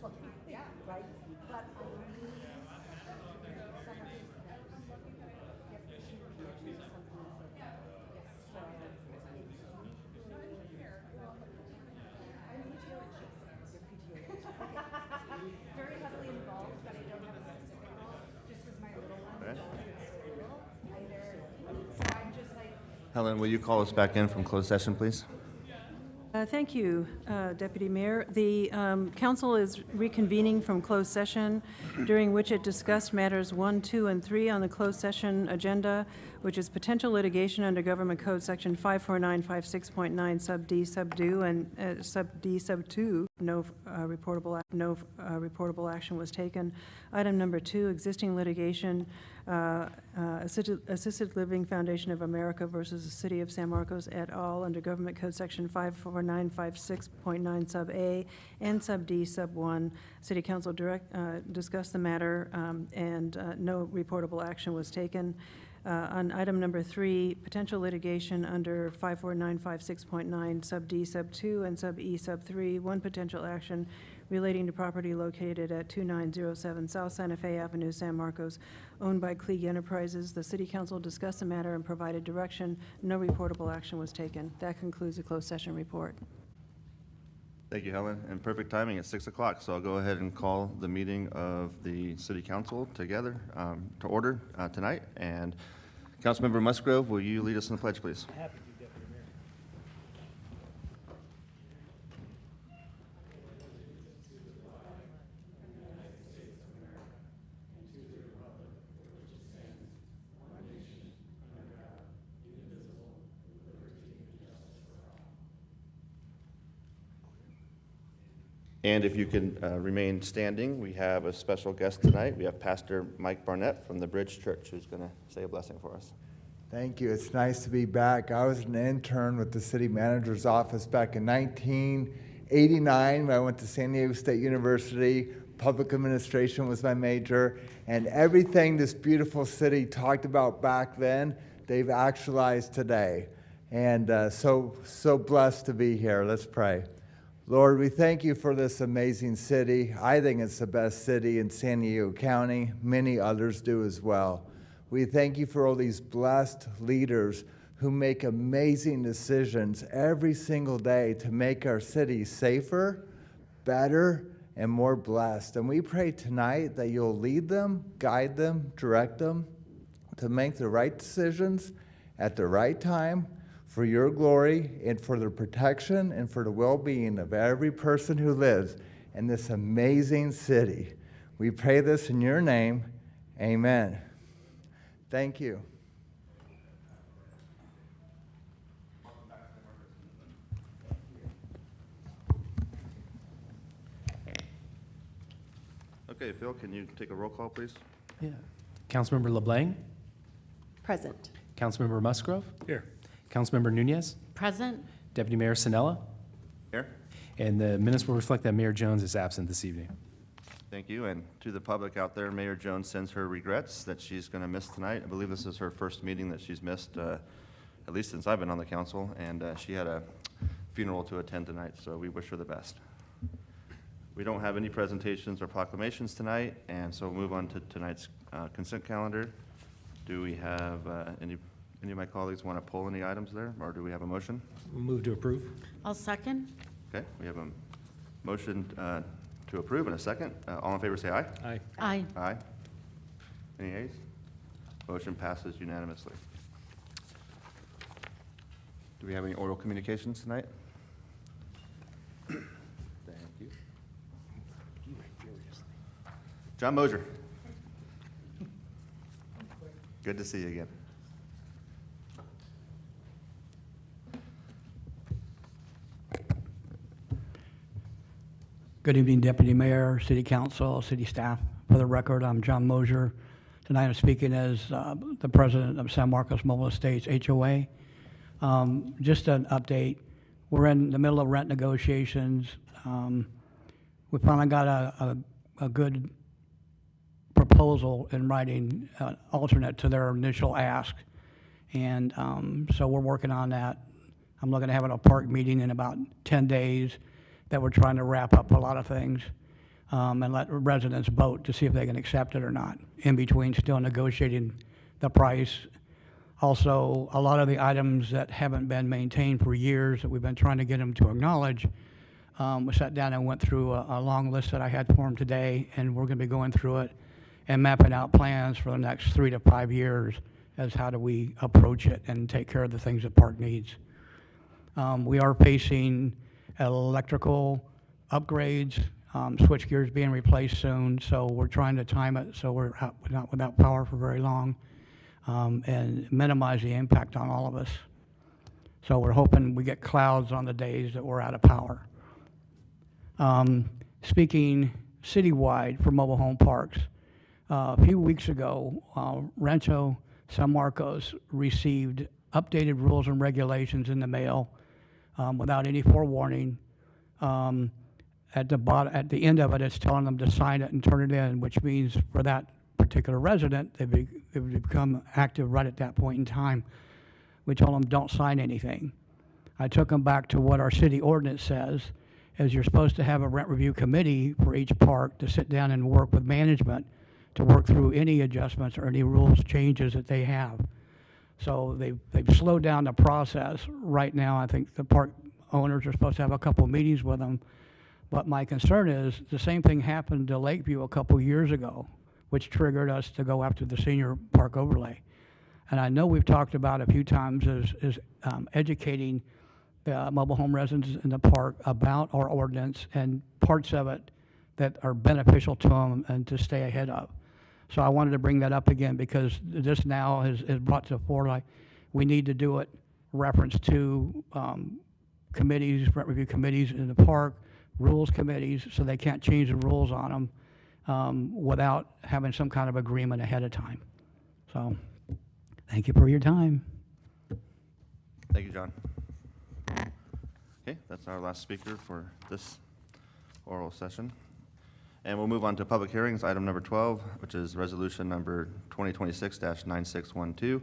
looking, yeah, right? But I need some of these definitions of something like that. Yes, so if you could, I need your PTO. Very heavily involved, but I don't have a specific role, just because my little one is going through school. So I'm just like. Helen, will you call us back in from closed session, please? Thank you, Deputy Mayor. The council is reconvening from closed session, during which it discussed matters 1, 2, and 3 on the closed session agenda, which is potential litigation under Government Code Section 54956.9 sub D sub 2 and sub D sub 2. No reportable action was taken. Item number 2, existing litigation, Assisted Living Foundation of America versus the City of San Marcos et al. Under Government Code Section 54956.9 sub A and sub D sub 1. City Council discussed the matter and no reportable action was taken. On item number 3, potential litigation under 54956.9 sub D sub 2 and sub E sub 3, one potential action relating to property located at 2907 South Santa Fe Avenue, San Marcos, owned by Klieg Enterprises. The City Council discussed the matter and provided direction. No reportable action was taken. That concludes the closed session report. Thank you, Helen. And perfect timing at 6 o'clock. So I'll go ahead and call the meeting of the City Council together to order tonight. And Councilmember Musgrove, will you lead us in the pledge, please? Happy to, Deputy Mayor. And if you can remain standing, we have a special guest tonight. We have Pastor Mike Barnett from the Bridge Church, who's going to say a blessing for us. Thank you. It's nice to be back. I was an intern with the city manager's office back in 1989 when I went to San Diego State University. Public administration was my major. And everything this beautiful city talked about back then, they've actualized today. And so blessed to be here. Let's pray. Lord, we thank you for this amazing city. I think it's the best city in San Diego County. Many others do as well. We thank you for all these blessed leaders who make amazing decisions every single day to make our city safer, better, and more blessed. And we pray tonight that you'll lead them, guide them, direct them to make the right decisions at the right time, for your glory and for the protection and for the well-being of every person who lives in this amazing city. We pray this in your name. Amen. Thank you. Okay, Phil, can you take a roll call, please? Yeah. Councilmember LeBlanc? Present. Councilmember Musgrove? Here. Councilmember Nunez? Present. Deputy Mayor Sinella? Here. And the minutes will reflect that Mayor Jones is absent this evening. Thank you. And to the public out there, Mayor Jones sends her regrets that she's going to miss tonight. I believe this is her first meeting that she's missed, at least since I've been on the council, and she had a funeral to attend tonight, so we wish her the best. We don't have any presentations or proclamations tonight, and so we'll move on to tonight's consent calendar. Do we have any of my colleagues want to pull any items there, or do we have a motion? Move to approve. I'll second. Okay, we have a motion to approve and a second. All in favor say aye. Aye. Aye. Aye. Any ayes? Motion passes unanimously. Do we have any oral communications tonight? Thank you. John Mosier. Good to see you again. Good evening, Deputy Mayor, City Council, City staff. For the record, I'm John Mosier. Tonight I'm speaking as the president of San Marcos Mobile Estates HOA. Just an update. We're in the middle of rent negotiations. We finally got a good proposal in writing, alternate to their initial ask. And so we're working on that. I'm looking to have a park meeting in about 10 days that we're trying to wrap up a lot of things. and let residents vote to see if they can accept it or not, in between still negotiating the price. Also, a lot of the items that haven't been maintained for years that we've been trying to get them to acknowledge, we sat down and went through a long list that I had for them today, and we're going to be going through it and mapping out plans for the next 3 to 5 years as how do we approach it and take care of the things that park needs. We are facing electrical upgrades, switch gears being replaced soon, so we're trying to time it so we're not without power for very long, and minimize the impact on all of us. So we're hoping we get clouds on the days that we're out of power. Speaking citywide for mobile home parks, a few weeks ago, Rancho San Marcos received updated rules and regulations in the mail without any forewarning. At the end of it, it's telling them to sign it and turn it in, which means for that particular resident, they would become active right at that point in time. We told them, don't sign anything. I took them back to what our city ordinance says, is you're supposed to have a rent review committee for each park to sit down and work with management to work through any adjustments or any rules changes that they have. So they've slowed down the process. Right now, I think the park owners are supposed to have a couple of meetings with them. But my concern is the same thing happened to Lakeview a couple years ago, which triggered us to go after the senior park overlay. And I know we've talked about a few times is educating the mobile home residents in the park about our ordinance and parts of it that are beneficial to them and to stay ahead of. So I wanted to bring that up again because this now is brought to the fore, like we need to do it reference to committees, rent review committees in the park, rules committees, so they can't change the rules on them without having some kind of agreement ahead of time. So thank you for your time. Thank you, John. Okay, that's our last speaker for this oral session. And we'll move on to public hearings, item number 12, which is resolution number 2026-9612,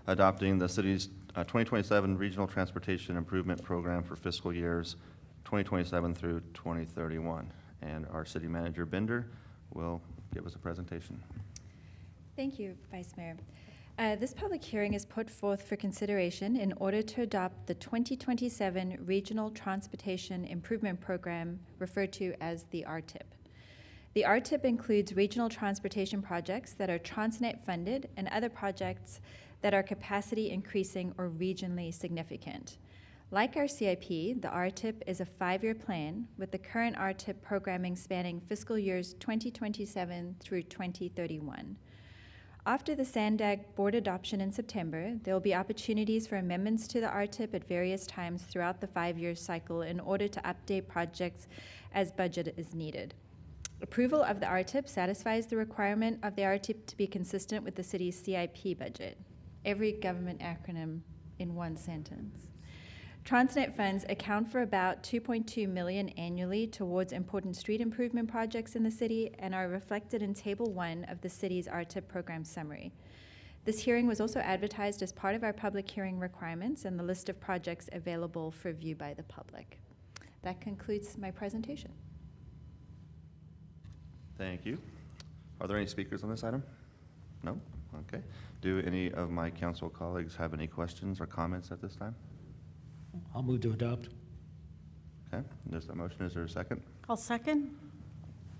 adopting the city's 2027 Regional Transportation Improvement Program for fiscal years 2027 through 2031. And our city manager, Bender, will give us a presentation. Thank you, Vice Mayor. This public hearing is put forth for consideration in order to adopt the 2027 Regional Transportation Improvement Program, referred to as the RTIP. The RTIP includes regional transportation projects that are Transnet funded and other projects that are capacity increasing or regionally significant. Like our CIP, the RTIP is a 5-year plan with the current RTIP programming spanning fiscal years 2027 through 2031. After the SANDAG board adoption in September, there will be opportunities for amendments to the RTIP at various times throughout the 5-year cycle in order to update projects as budget is needed. Approval of the RTIP satisfies the requirement of the RTIP to be consistent with the city's CIP budget. Every government acronym in one sentence. Transnet funds account for about $2.2 million annually towards important street improvement projects in the city and are reflected in Table 1 of the city's RTIP program summary. This hearing was also advertised as part of our public hearing requirements and the list of projects available for view by the public. That concludes my presentation. Thank you. Are there any speakers on this item? No? Okay. Do any of my council colleagues have any questions or comments at this time? I'll move to adopt. Okay, there's a motion. Is there a second? I'll second.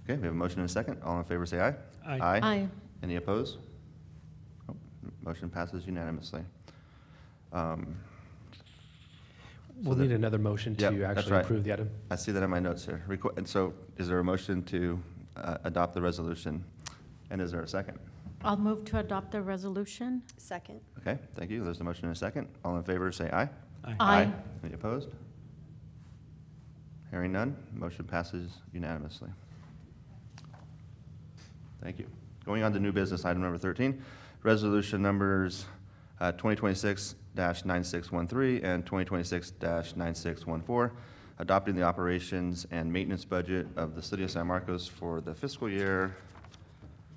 Okay, we have a motion and a second. All in favor say aye. Aye. Aye. Any opposed? Oh, motion passes unanimously. We'll need another motion Yep, to that's actually right. approve the item. I see that in my notes here. And so is there a motion to adopt the resolution? And is there a second? I'll move to adopt the resolution. Second. Okay, thank you. There's a motion and a second. All in favor say aye. Aye. Any opposed? Hearing none, motion passes unanimously. Thank you. Going on to new business, item number 13, resolution numbers 2026-9613 and 2026-9614, adopting the operations and maintenance budget of the City of San Marcos for the fiscal year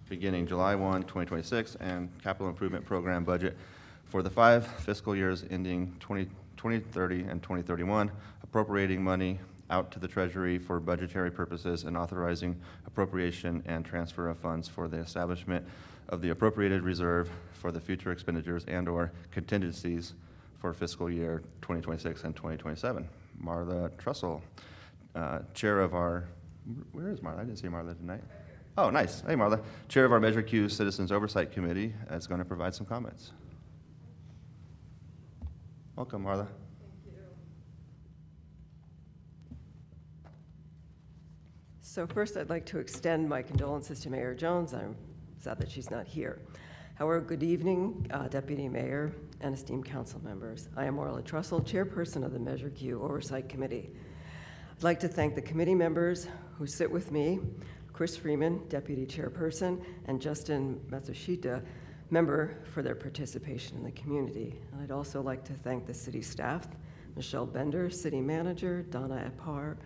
beginning July 1, 2026, and capital improvement program budget for the 5 fiscal years ending 2030 and 2031, appropriating money out to the Treasury for budgetary purposes and authorizing appropriation and transfer of funds for the establishment of the appropriated reserve for the future expenditures and/or contingencies for fiscal year 2026 and 2027. Marla Trussell, Chair of our, where is Marla? I didn't see Marla tonight. Oh, nice. Hey, Marla. Chair of our Measure Q Citizens Oversight Committee is going to provide some comments. Welcome, Marla. So first, I'd like to extend my condolences to Mayor Jones. I'm sad that she's not here. However, good evening, Deputy Mayor and esteemed council members. I am Marla Trussell, Chairperson of the Measure Q Oversight Committee. I'd like to thank the committee members who sit with me, Chris Freeman, Deputy Chairperson, and Justin Matsushita, member, for their participation in the community. And I'd also like to thank the city staff, Michelle Bender, City Manager, Donna Epar,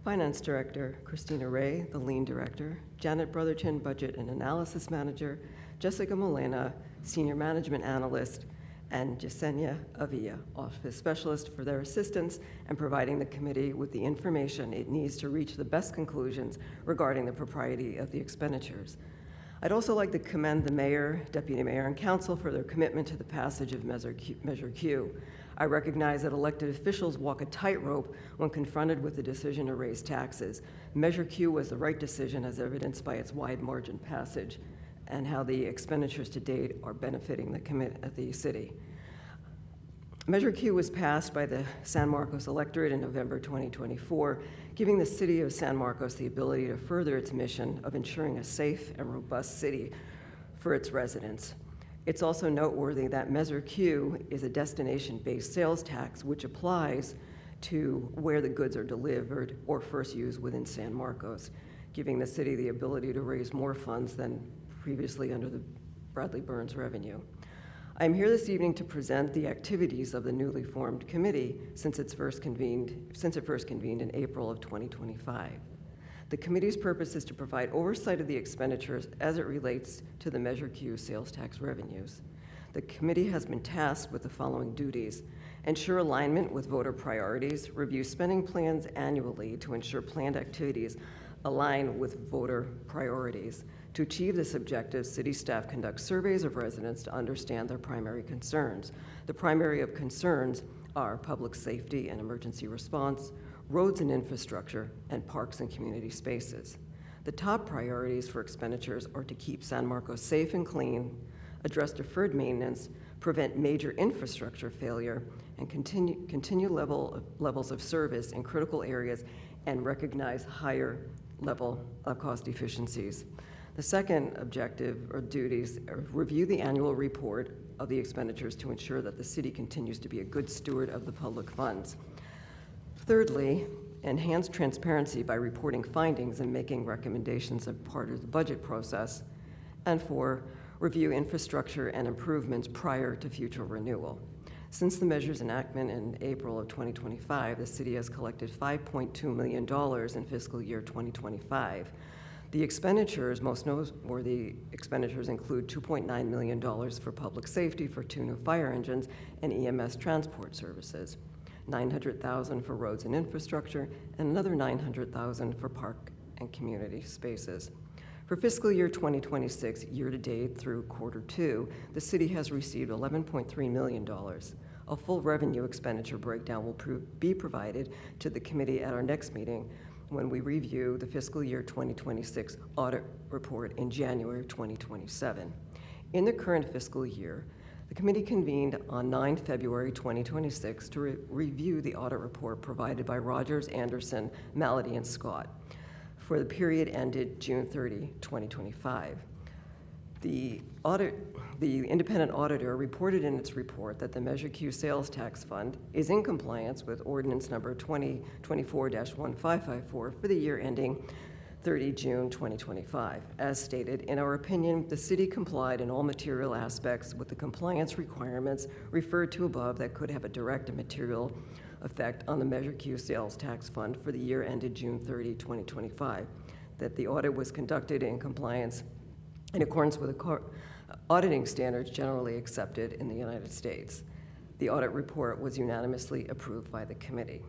Finance Director, Christina Ray, the Lean Director, Janet Brotherton, Budget and Analysis Manager, Jessica Molina, Senior Management Analyst, and Jasenia Avia, Office Specialist, for their assistance and providing the committee with the information it needs to reach the best conclusions regarding the propriety of the expenditures. I'd also like to commend the Mayor, Deputy Mayor, and Council for their commitment to the passage of Measure Q. I recognize that elected officials walk a tightrope when confronted with the decision to raise taxes. Measure Q was the right decision, as evidenced by its wide margin passage and how the expenditures to date are benefiting the city. Measure Q was passed by the San Marcos electorate in November 2024, giving the city of San Marcos the ability to further its mission of ensuring a safe and robust city for its residents. It's also noteworthy that Measure Q is a destination-based sales tax which applies to where the goods are delivered or first used within San Marcos, giving the city the ability to raise more funds than previously under the Bradley Burns revenue. I'm here this evening to present the activities of the newly formed committee since it first convened in April of 2025. The committee's purpose is to provide oversight of the expenditures as it relates to the Measure Q sales tax revenues. The committee has been tasked with the following duties: ensure alignment with voter priorities, review spending plans annually to ensure planned activities align with voter priorities. To achieve this objective, city staff conduct surveys of residents to understand their primary concerns. The primary of concerns are public safety and emergency response, roads and infrastructure, and parks and community spaces. The top priorities for expenditures are to keep San Marcos safe and clean, address deferred maintenance, prevent major infrastructure failure, and continue levels of service in critical areas and recognize higher level of cost efficiencies. The second objective or duties are review the annual report of the expenditures to ensure that the city continues to be a good steward of the public funds. Thirdly, enhance transparency by reporting findings and making recommendations as part of the budget process. And four, review infrastructure and improvements prior to future renewal. Since the measure's enactment in April of 2025, the city has collected $5.2 million in fiscal year 2025. The expenditures, most noteworthy expenditures, include $2.9 million for public safety for 2 new fire engines and EMS transport services, $900,000 for roads and infrastructure, and another $900,000 for park and community spaces. For fiscal year 2026, year-to-date through Q2, the city has received $11.3 million. A full revenue expenditure breakdown will be provided to the committee at our next meeting when we review the fiscal year 2026 audit report in January of 2027. In the current fiscal year, the committee convened on 9 February 2026 to review the audit report provided by Rogers, Anderson, Malady, and Scott for the period ended June 30, 2025. The independent auditor reported in its report that the Measure Q sales tax fund is in compliance with ordinance number 2024-1554 for the year ending 30 June 2025. As stated, in our opinion, the city complied in all material aspects with the compliance requirements referred to above that could have a direct and material effect on the Measure Q sales tax fund for the year ended June 30, 2025, that the audit was conducted in compliance in accordance with the auditing standards generally accepted in the United States. The audit report was unanimously approved by the committee.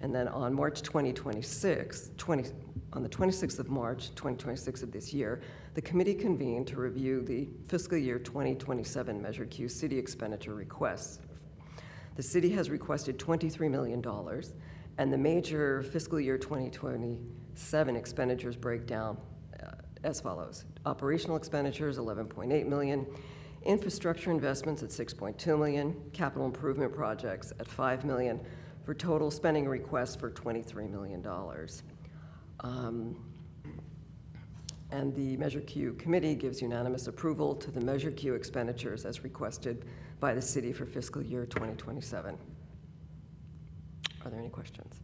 And then on March 2026, on the 26th of March 2026 of this year, the committee convened to review the fiscal year 2027 Measure Q city expenditure requests. The city has requested $23 million, and the major fiscal year 2027 expenditures break down as follows. Operational expenditures, $11.8 million, infrastructure investments at $6.2 million, capital improvement projects at $5 million, for total spending requests for $23 million. And the Measure Q committee gives unanimous approval to the Measure Q expenditures as requested by the city for fiscal year 2027. Are there any questions?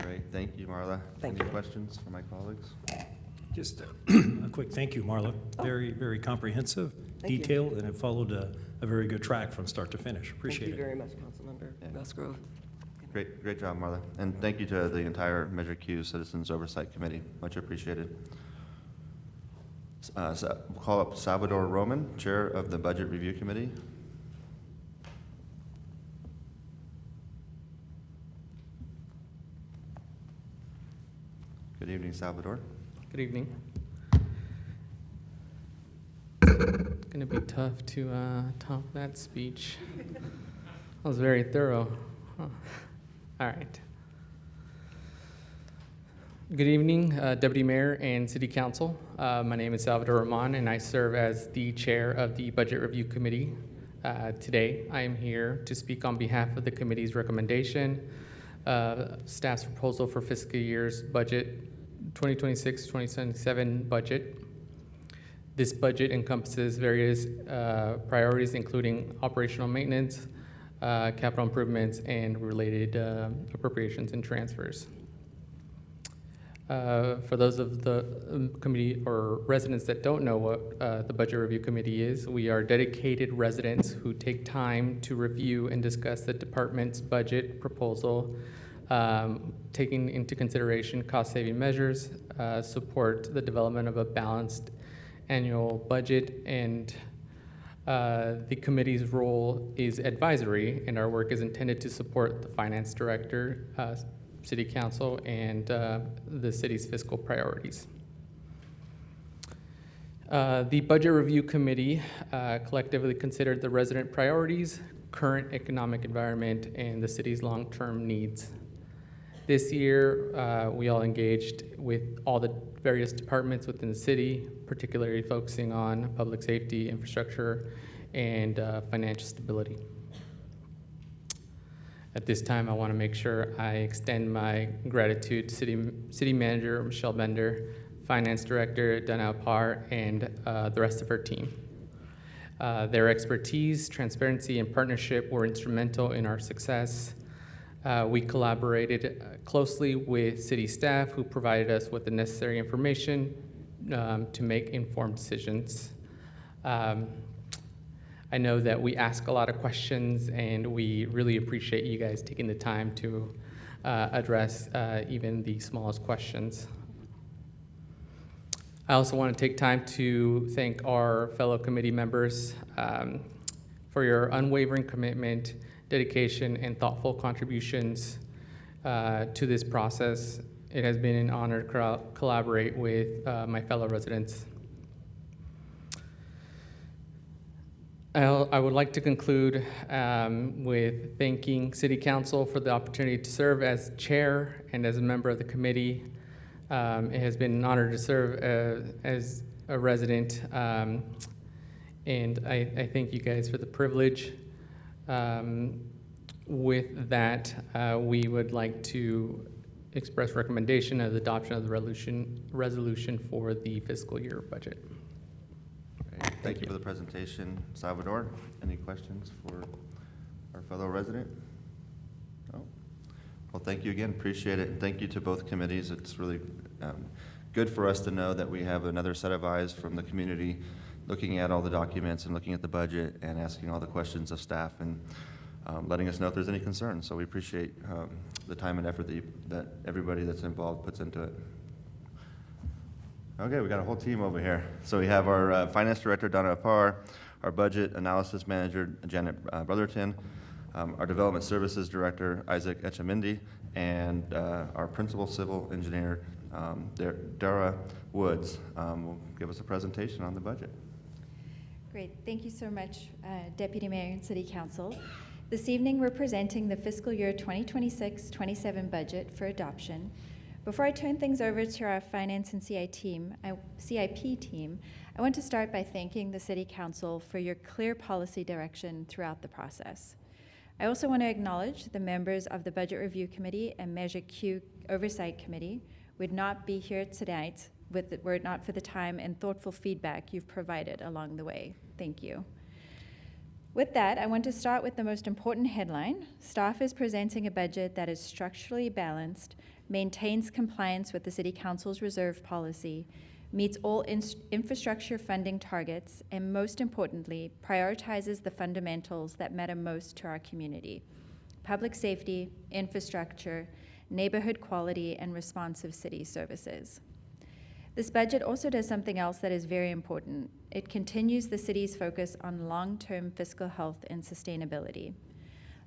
Great, thank you, Marla. Thank Any you. questions for my colleagues? Just a quick thank you, Marla. Very, very comprehensive, Thank you. detailed, and it followed a very good track from start to finish. Appreciate Thank you it. very much, Councilmember Yeah. Musgrove. Great job, Marla. And thank you to the entire Measure Q Citizens Oversight Committee. Much appreciated. So we'll call up Salvador Roman, Chair of the Budget Review Committee. Good evening, Salvador. Good evening. It's going to be tough to top that speech. That was very thorough. Huh. All right. Good evening, Deputy Mayor and City Council. My name is Salvador Roman, and I serve as the chair of the Budget Review Committee. Today, I am here to speak on behalf of the committee's recommendation, staff's proposal for fiscal year's budget 2026-2027 budget. This budget encompasses various priorities, including operational maintenance, capital improvements, and related appropriations and transfers. For those of the committee or residents that don't know what the Budget Review Committee is, we are dedicated residents who take time to review and discuss the department's budget proposal, taking into consideration cost-saving measures, support the development of a balanced annual budget, and the committee's role is advisory, and our work is intended to support the finance director, City Council, and the city's fiscal priorities. The Budget Review Committee collectively considered the resident priorities, current economic environment, and the city's long-term needs. This year, we all engaged with all the various departments within the city, particularly focusing on public safety, infrastructure, and financial stability. At this time, I want to make sure I extend my gratitude to City Manager Michelle Bender, Finance Director Dana Parr, and the rest of her team. Their expertise, transparency, and partnership were instrumental in our success. We collaborated closely with city staff who provided us with the necessary information to make informed decisions. I know that we ask a lot of questions, and we really appreciate you guys taking the time to address even the smallest questions. I also want to take time to thank our fellow committee members for your unwavering commitment, dedication, and thoughtful contributions to this process. It has been an honor to collaborate with my fellow residents. I would like to conclude with thanking City Council for the opportunity to serve as chair and as a member of the committee. It has been an honor to serve as a resident, and I thank you guys for the privilege. With that, we would like to express recommendation of the adoption of the resolution for the fiscal year budget. Great. Thank you for the presentation, Salvador. Any questions for our fellow resident? No? Well, thank you again. Appreciate it. And thank you to both committees. It's really good for us to know that we have another set of eyes from the community looking at all the documents and looking at the budget and asking all the questions of staff and letting us know if there's any concerns. So we appreciate the time and effort that everybody that's involved puts into it. Okay, we got a whole team over here. So we have our Finance Director, Donna Parr, our Budget Analysis Manager, Janet Brotherton, our Development Services Director, Isaac Echamindi, and our principal civil engineer, Dara Woods, will give us a presentation on the budget. Great. Thank you so much, Deputy Mayor and City Council. This evening, we're presenting the fiscal year 2026-27 budget for adoption. Before I turn things over to our Finance and CIP team, I want to start by thanking the City Council for your clear policy direction throughout the process. I also want to acknowledge the members of the Budget Review Committee and Measure Q Oversight Committee would not be here tonight were it not for the time and thoughtful feedback you've provided along the way. Thank you. With that, I want to start with the most important headline. Staff is presenting a budget that is structurally balanced, maintains compliance with the City Council's reserve policy, meets all infrastructure funding targets, and most importantly, prioritizes the fundamentals that matter most to our community: public safety, infrastructure, neighborhood quality, and responsive city services. This budget also does something else that is very important. It continues the city's focus on long-term fiscal health and sustainability.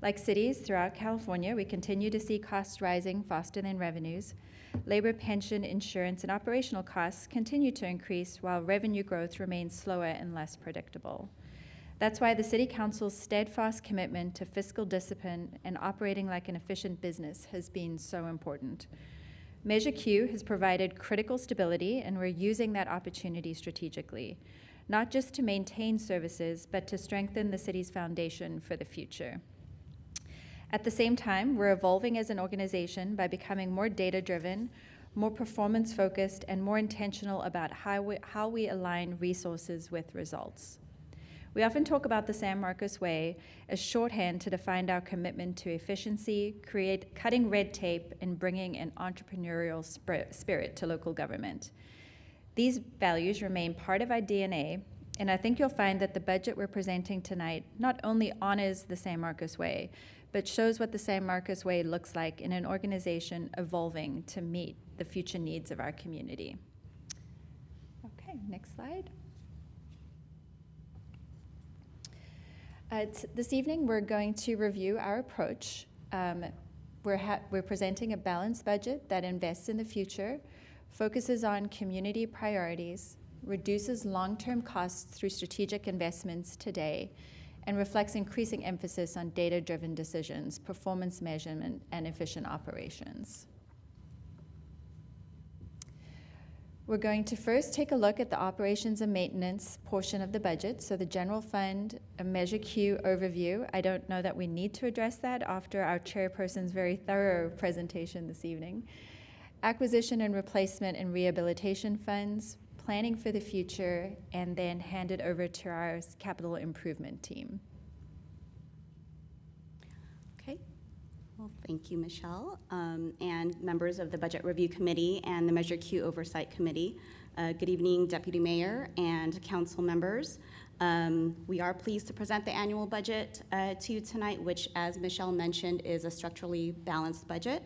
Like cities throughout California, we continue to see costs rising faster than revenues. Labor, pension, insurance, and operational costs continue to increase while revenue growth remains slower and less predictable. That's why the City Council's steadfast commitment to fiscal discipline and operating like an efficient business has been so important. Measure Q has provided critical stability, and we're using that opportunity strategically, not just to maintain services, but to strengthen the city's foundation for the future. At the same time, we're evolving as an organization by becoming more data-driven, more performance-focused, and more intentional about how we align resources with results. We often talk about the San Marcos Way as shorthand to define our commitment to efficiency, cutting red tape, and bringing an entrepreneurial spirit to local government. These values remain part of our DNA, and I think you'll find that the budget we're presenting tonight not only honors the San Marcos Way, but shows what the San Marcos Way looks like in an organization evolving to meet the future needs of our community. Okay, next slide. This evening, we're going to review our approach. We're presenting a balanced budget that invests in the future, focuses on community priorities, reduces long-term costs through strategic investments today, and reflects increasing emphasis on data-driven decisions, performance measurement, and efficient operations. We're going to first take a look at the operations and maintenance portion of the budget, so the general fund, a Measure Q overview. I don't know that we need to address that after our chairperson's very thorough presentation this evening. Acquisition and replacement and rehabilitation funds, planning for the future, and then hand it over to our capital improvement team. Okay. Well, thank you, Michelle, and members of the Budget Review Committee and the Measure Q Oversight Committee. Good evening, Deputy Mayor and council members. We are pleased to present the annual budget to you tonight, which, as Michelle mentioned, is a structurally balanced budget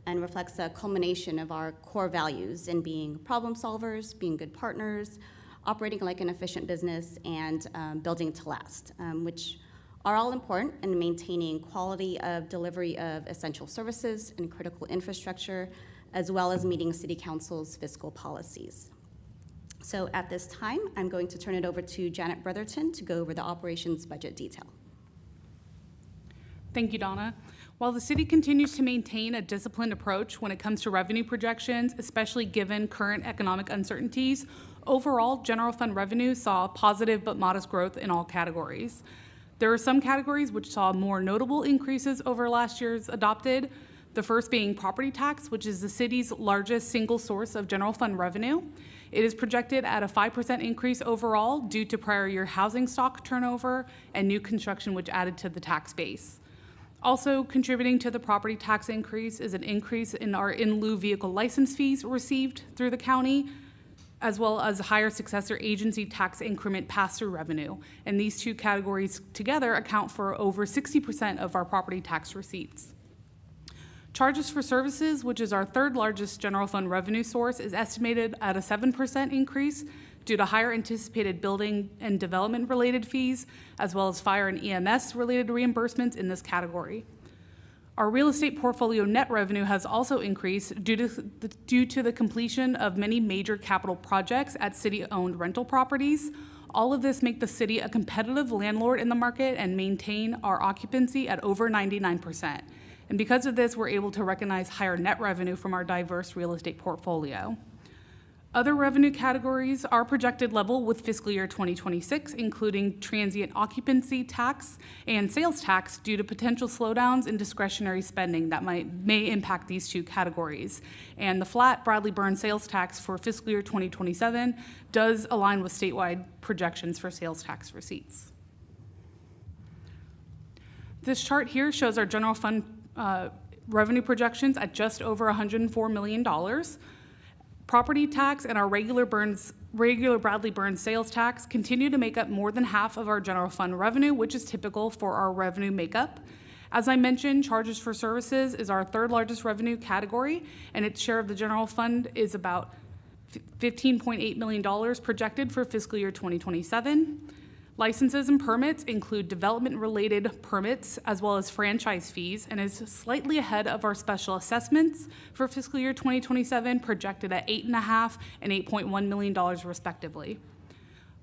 and reflects a culmination of our core values in being problem solvers, being good partners, operating like an efficient business, and building to last, which are all important in maintaining quality of delivery of essential services and critical infrastructure, as well as meeting City Council's fiscal policies. So at this time, I'm going to turn it over to Janet Brotherton to go over the operations budget detail. Thank you, Donna. While the city continues to maintain a disciplined approach when it comes to revenue projections, especially given current economic uncertainties, overall general fund revenue saw positive but modest growth in all categories. There are some categories which saw more notable increases over last year's adopted, the first being property tax, which is the city's largest single source of general fund revenue. It is projected at a 5% increase overall due to prior year housing stock turnover and new construction, which added to the tax base. Also contributing to the property tax increase is an increase in our in lieu vehicle license fees received through the county, as well as higher successor agency tax increment pass-through revenue. And these two categories together account for over 60% of our property tax receipts. Charges for services, which is our third largest general fund revenue source, is estimated at a 7% increase due to higher anticipated building and development related fees, as well as fire and EMS related reimbursements in this category. Our real estate portfolio net revenue has also increased due to the completion of many major capital projects at city-owned rental properties. All of this make the city a competitive landlord in the market and maintain our occupancy at over 99%. And because of this, we're able to recognize higher net revenue from our diverse real estate portfolio. Other revenue categories are projected level with fiscal year 2026, including transient occupancy tax and sales tax due to potential slowdowns in discretionary spending that may impact these two categories. And the flat Bradley Burns sales tax for fiscal year 2027 does align with statewide projections for sales tax receipts. This chart here shows our general fund revenue projections at just over $104 million. Property tax and our regular Bradley Burns sales tax continue to make up more than half of our general fund revenue, which is typical for our revenue makeup. As I mentioned, charges for services is our third largest revenue category, and its share of the general fund is about $15.8 million projected for fiscal year 2027. Licenses and permits include development-related permits as well as franchise fees, and is slightly ahead of our special assessments for fiscal year 2027, projected at $8.5 and $8.1 million respectively.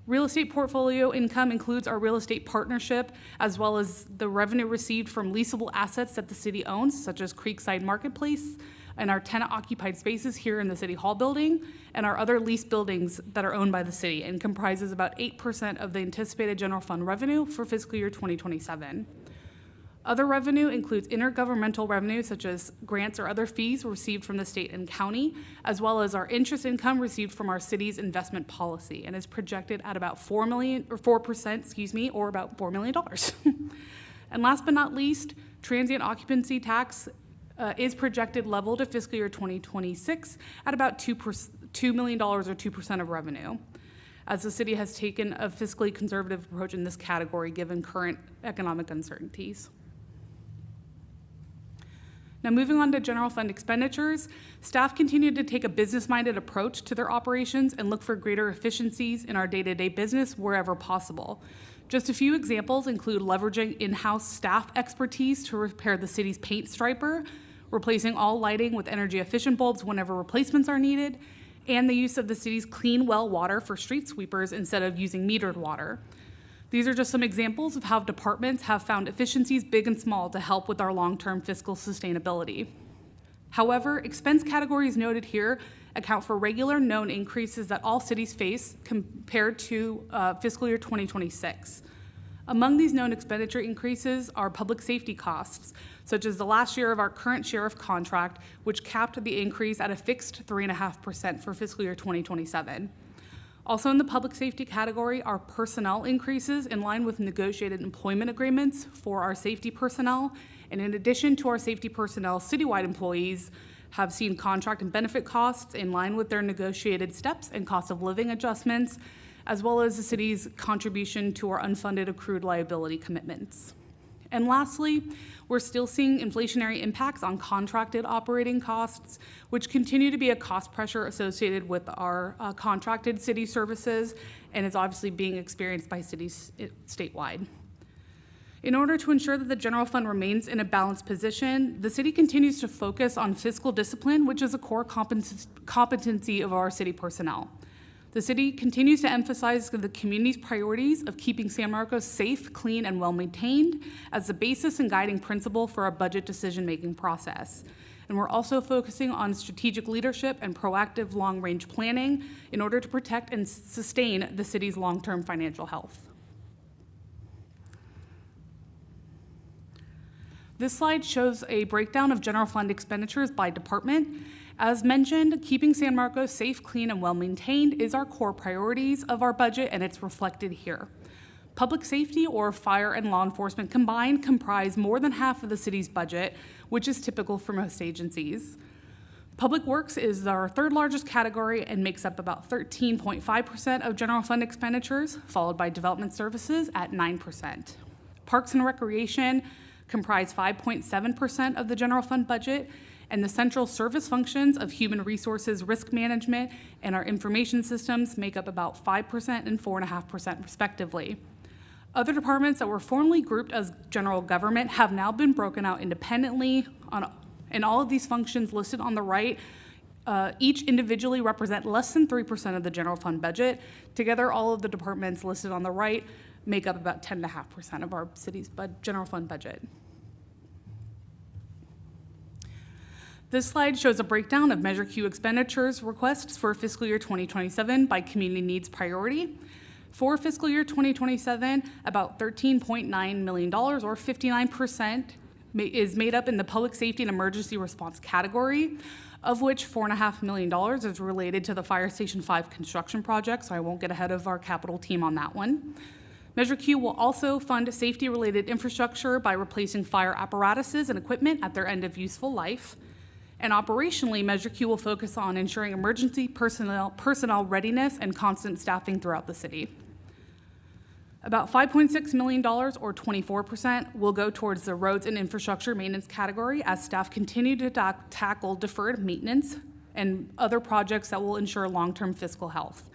Real estate portfolio income includes our real estate partnership, as well as the revenue received from leasable assets that the city owns, such as Creekside Marketplace, and our tenant-occupied spaces here in the City Hall building, and our other leased buildings that are owned by the city, and comprises about 8% of the anticipated general fund revenue for fiscal year 2027. Other revenue includes intergovernmental revenue, such as grants or other fees received from the state and county, as well as our interest income received from our city's investment policy, and is projected at about 4%, or about $4 million. And last but not least, transient occupancy tax is projected level to fiscal year 2026 at about $2 million or 2% of revenue, as the city has taken a fiscally conservative approach in this category given current economic uncertainties. Now, moving on to general fund expenditures, staff continue to take a business-minded approach to their operations and look for greater efficiencies in our day-to-day business wherever possible. Just a few examples include leveraging in-house staff expertise to repair the city's paint striper, replacing all lighting with energy-efficient bulbs whenever replacements are needed, and the use of the city's clean well water for street sweepers instead of using metered water. These are just some examples of how departments have found efficiencies big and small to help with our long-term fiscal sustainability. However, expense categories noted here account for regular known increases that all cities face compared to fiscal year 2026. Among these known expenditure increases are public safety costs, such as the last year of our current sheriff contract, which capped the increase at a fixed 3.5% for fiscal year 2027. Also in the public safety category are personnel increases in line with negotiated employment agreements for our safety personnel. And in addition to our safety personnel, citywide employees have seen contract and benefit costs in line with their negotiated steps and cost of living adjustments, as well as the city's contribution to our unfunded accrued liability commitments. And lastly, we're still seeing inflationary impacts on contracted operating costs, which continue to be a cost pressure associated with our contracted city services, and is obviously being experienced by cities statewide. In order to ensure that the general fund remains in a balanced position, the city continues to focus on fiscal discipline, which is a core competency of our city personnel. The city continues to emphasize the community's priorities of keeping San Marcos safe, clean, and well-maintained as the basis and guiding principle for our budget decision-making process. And we're also focusing on strategic leadership and proactive long-range planning in order to protect and sustain the city's long-term financial health. This slide shows a breakdown of general fund expenditures by department. As mentioned, keeping San Marcos safe, clean, and well-maintained is our core priorities of our budget, and it's reflected here. Public safety, or fire and law enforcement combined, comprise more than half of the city's budget, which is typical for most agencies. Public works is our third largest category and makes up about 13.5% of general fund expenditures, followed by development services at 9%. Parks and recreation comprise 5.7% of the general fund budget, and the central service functions of human resources, risk management, and our information systems make up about 5% and 4.5% respectively. Other departments that were formerly grouped as general government have now been broken out independently, and all of these functions listed on the right each individually represent less than 3% of the general fund budget. Together, all of the departments listed on the right make up about 10.5% of our city's general fund budget. This slide shows a breakdown of Measure Q expenditures requests for fiscal year 2027 by community needs priority. For fiscal year 2027, about $13.9 million, or 59%, is made up in the public safety and emergency response category, of which $4.5 million is related to the Fire Station 5 construction project, so I won't get ahead of our capital team on that one. Measure Q will also fund safety-related infrastructure by replacing fire apparatuses and equipment at their end of useful life. And operationally, Measure Q will focus on ensuring emergency personnel readiness and constant staffing throughout the city. About $5.6 million, or 24%, will go towards the roads and infrastructure maintenance category as staff continue to tackle deferred maintenance and other projects that will ensure long-term fiscal health.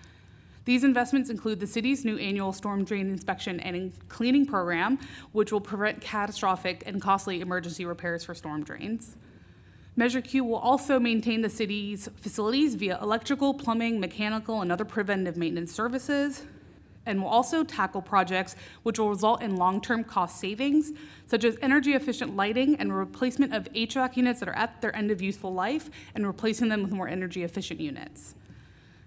These investments include the city's new annual storm drain inspection and cleaning program, which will prevent catastrophic and costly emergency repairs for storm drains. Measure Q will also maintain the city's facilities via electrical, plumbing, mechanical, and other preventive maintenance services, and will also tackle projects which will result in long-term cost savings, such as energy-efficient lighting and replacement of HVAC units that are at their end of useful life and replacing them with more energy-efficient units.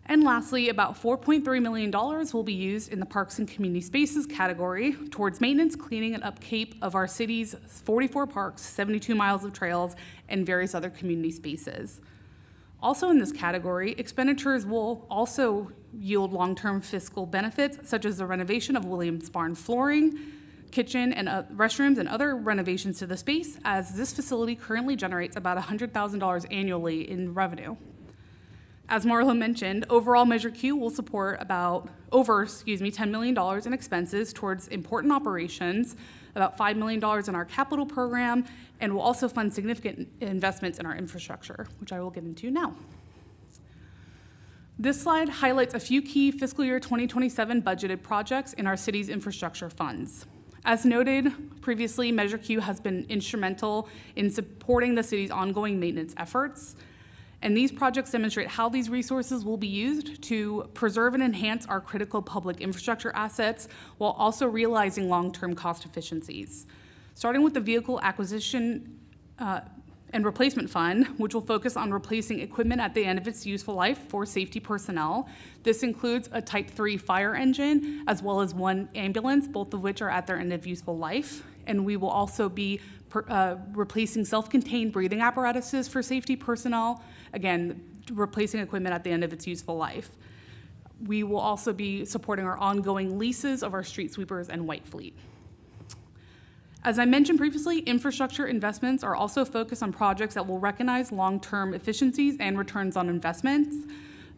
And lastly, about $4.3 million will be used in the Parks and Community Spaces category towards maintenance, cleaning, and upkeep of our city's 44 parks, 72 miles of trails, and various other community spaces. Also in this category, expenditures will also yield long-term fiscal benefits, such as the renovation of Williams Barn flooring, kitchen, and restrooms, and other renovations to the space, as this facility currently generates about $100,000 annually in revenue. As Marla mentioned, overall Measure Q will support over $10 million in expenses towards important operations, about $5 million in our capital program, and will also fund significant investments in our infrastructure, which I will get into now. This slide highlights a few key fiscal year 2027 budgeted projects in our city's infrastructure funds. As noted previously, Measure Q has been instrumental in supporting the city's ongoing maintenance efforts. And these projects demonstrate how these resources will be used to preserve and enhance our critical public infrastructure assets while also realizing long-term cost efficiencies. Starting with the Vehicle Acquisition and Replacement Fund, which will focus on replacing equipment at the end of its useful life for safety personnel. This includes a Type 3 fire engine, as well as one ambulance, both of which are at their end of useful life. And we will also be replacing self-contained breathing apparatuses for safety personnel, again, replacing equipment at the end of its useful life. We will also be supporting our ongoing leases of our street sweepers and white fleet. As I mentioned previously, infrastructure investments are also focused on projects that will recognize long-term efficiencies and returns on investments.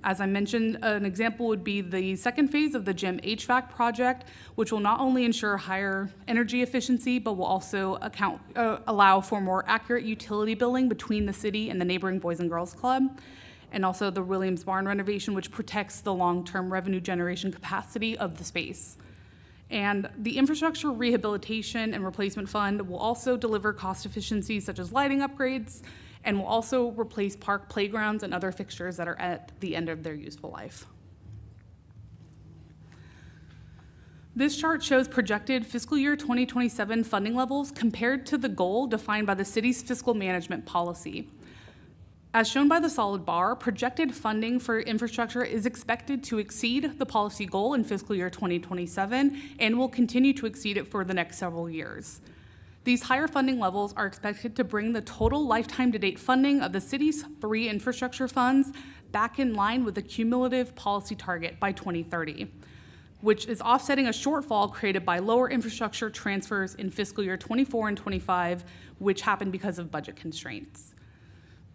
As I mentioned, an example would be the second phase of the gym HVAC project, which will not only ensure higher energy efficiency, but will also allow for more accurate utility billing between the city and the neighboring Boys and Girls Club, and also the Williams Barn renovation, which protects the long-term revenue generation capacity of the space. And the Infrastructure Rehabilitation and Replacement Fund will also deliver cost efficiencies such as lighting upgrades, and will also replace park playgrounds and other fixtures that are at the end of their useful life. This chart shows projected fiscal year 2027 funding levels compared to the goal defined by the city's fiscal management policy. As shown by the solid bar, projected funding for infrastructure is expected to exceed the policy goal in fiscal year 2027 and will continue to exceed it for the next several years. These higher funding levels are expected to bring the total lifetime-to-date funding of the city's 3 infrastructure funds back in line with the cumulative policy target by 2030, which is offsetting a shortfall created by lower infrastructure transfers in fiscal year 24 and 25, which happened because of budget constraints.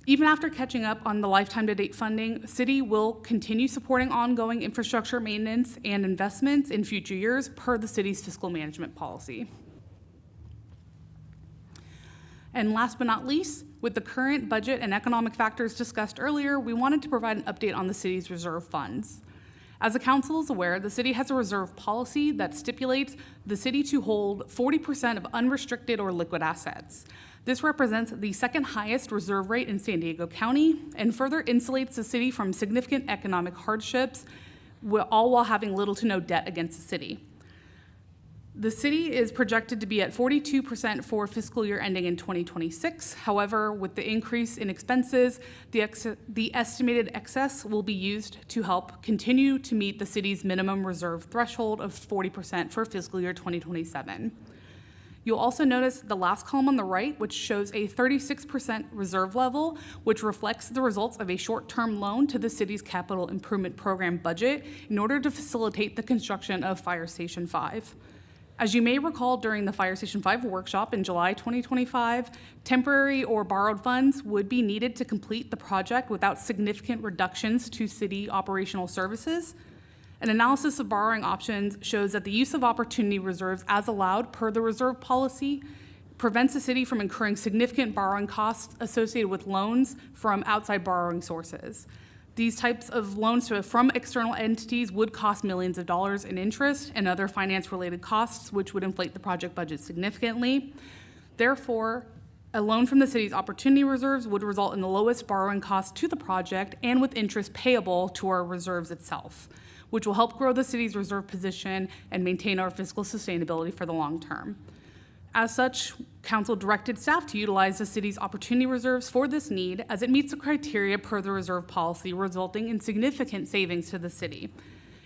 Even after catching up on the lifetime-to-date funding, the city will continue supporting ongoing infrastructure maintenance and investments in future years per the city's fiscal management policy. And last but not least, with the current budget and economic factors discussed earlier, we wanted to provide an update on the city's reserve funds. As the council is aware, the city has a reserve policy that stipulates the city to hold 40% of unrestricted or liquid assets. This represents the second highest reserve rate in San Diego County and further insulates the city from significant economic hardships, all while having little to no debt against the city. The city is projected to be at 42% for fiscal year ending in 2026. However, with the increase in expenses, the estimated excess will be used to help continue to meet the city's minimum reserve threshold of 40% for fiscal year 2027. You'll also notice the last column on the right, which shows a 36% reserve level, which reflects the results of a short-term loan to the city's capital improvement program budget in order to facilitate the construction of Fire Station 5. As you may recall, during the Fire Station 5 workshop in July 2025, temporary or borrowed funds would be needed to complete the project without significant reductions to city operational services. An analysis of borrowing options shows that the use of opportunity reserves as allowed per the reserve policy prevents the city from incurring significant borrowing costs associated with loans from outside borrowing sources. These types of loans from external entities would cost millions of dollars in interest and other finance-related costs, which would inflate the project budget significantly. Therefore, a loan from the city's opportunity reserves would result in the lowest borrowing cost to the project and with interest payable to our reserves itself, which will help grow the city's reserve position and maintain our fiscal sustainability for the long term. As such, council directed staff to utilize the city's opportunity reserves for this need as it meets the criteria per the reserve policy, resulting in significant savings to the city.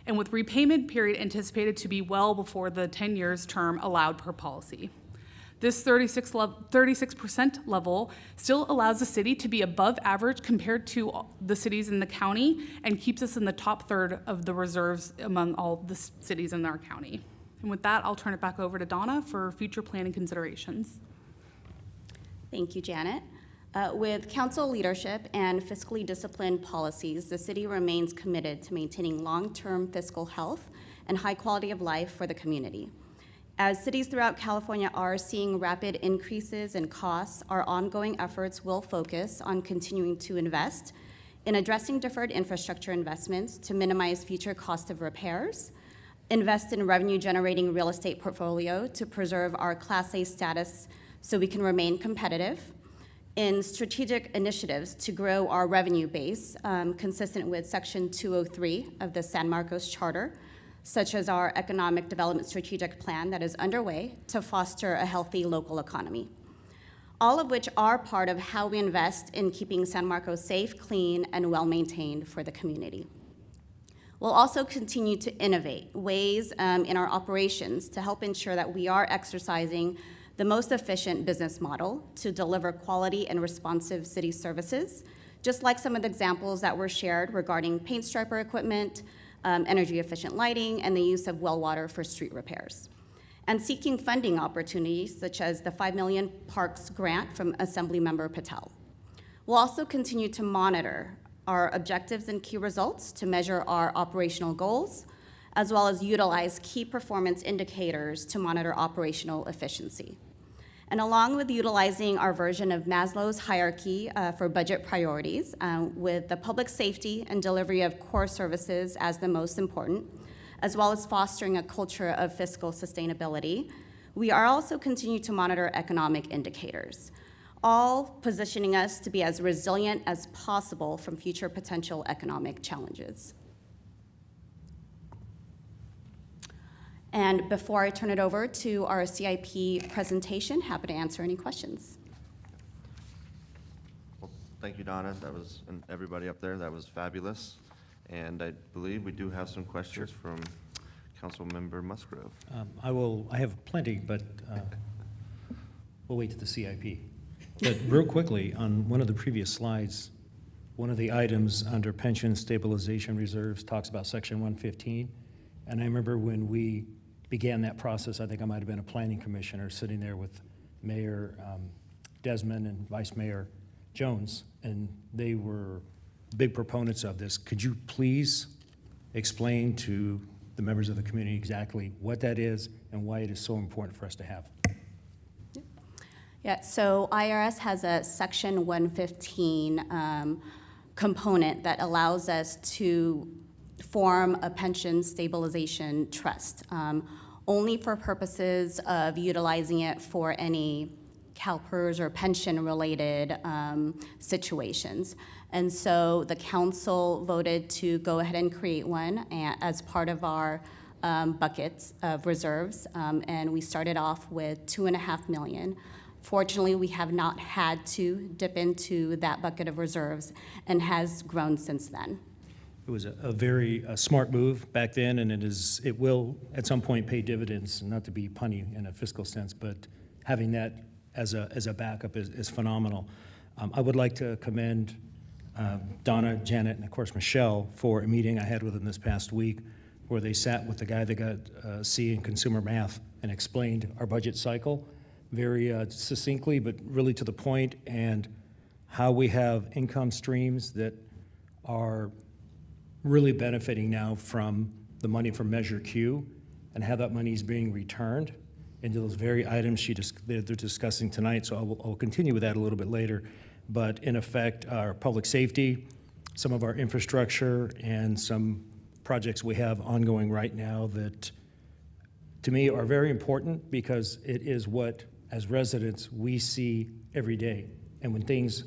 And with repayment period anticipated to be well before the 10 years term allowed per policy. This 36% level still allows the city to be above average compared to the cities in the county and keeps us in the top third of the reserves among all the cities in our county. And with that, I'll turn it back over to Donna for future planning considerations. Thank you, Janet. With council leadership and fiscally disciplined policies, the city remains committed to maintaining long-term fiscal health and high quality of life for the community. As cities throughout California are seeing rapid increases in costs, our ongoing efforts will focus on continuing to invest in addressing deferred infrastructure investments to minimize future cost of repairs, invest in revenue-generating real estate portfolio to preserve our Class A status so we can remain competitive, in strategic initiatives to grow our revenue base, consistent with Section 203 of the San Marcos Charter, such as our economic development strategic plan that is underway to foster a healthy local economy. All of which are part of how we invest in keeping San Marcos safe, clean, and well-maintained for the community. We'll also continue to innovate ways in our operations to help ensure that we are exercising the most efficient business model to deliver quality and responsive city services, just like some of the examples that were shared regarding paint striper equipment, energy-efficient lighting, and the use of well water for street repairs. And seeking funding opportunities, such as the $5 million Parks grant from Assemblymember Patel. We'll also continue to monitor our objectives and key results to measure our operational goals, as well as utilize key performance indicators to monitor operational efficiency. And along with utilizing our version of Maslow's hierarchy for budget priorities, with the public safety and delivery of core services as the most important, as well as fostering a culture of fiscal sustainability, we are also continue to monitor economic indicators, all positioning us to be as resilient as possible from future potential economic challenges. And before I turn it over to our CIP presentation, happy to answer any questions. Well, thank you, Donna. That was, and everybody up there, that was fabulous. And I believe we do have some questions from Councilmember Musgrove. I have plenty, but we'll wait to the CIP. But real quickly, on one of the previous slides, one of the items under pension stabilization reserves talks about Section 115. And I remember when we began that process, I think I might have been a planning commissioner sitting there with Mayor Desmond and Vice Mayor Jones, and they were big proponents of this. Could you please explain to the members of the community exactly what that is and why it is so important for us to have? Yeah, so IRS has a Section 115 component that allows us to form a pension stabilization trust, only for purposes of utilizing it for any CalPERS or pension-related situations. And so the council voted to go ahead and create one as part of our buckets of reserves, and we started off with $2.5 million. Fortunately, we have not had to dip into that bucket of reserves and has grown since then. It was a very smart move back then, and it will at some point pay dividends, not to be punny in a fiscal sense, but having that as a backup is phenomenal. I would like to commend Donna, Janet, and of course Michelle for a meeting I had with them this past week where they sat with the guy that got a C in consumer math and explained our budget cycle very succinctly, but really to the point, and how we have income streams that are really benefiting now from the money from Measure Q, and how that money is being returned into those very items they're discussing tonight. So I'll continue with that a little bit later. But in effect, our public safety, some of our infrastructure, and some projects we have ongoing right now that, to me, are very important because it is what, as residents, we see every day. And when things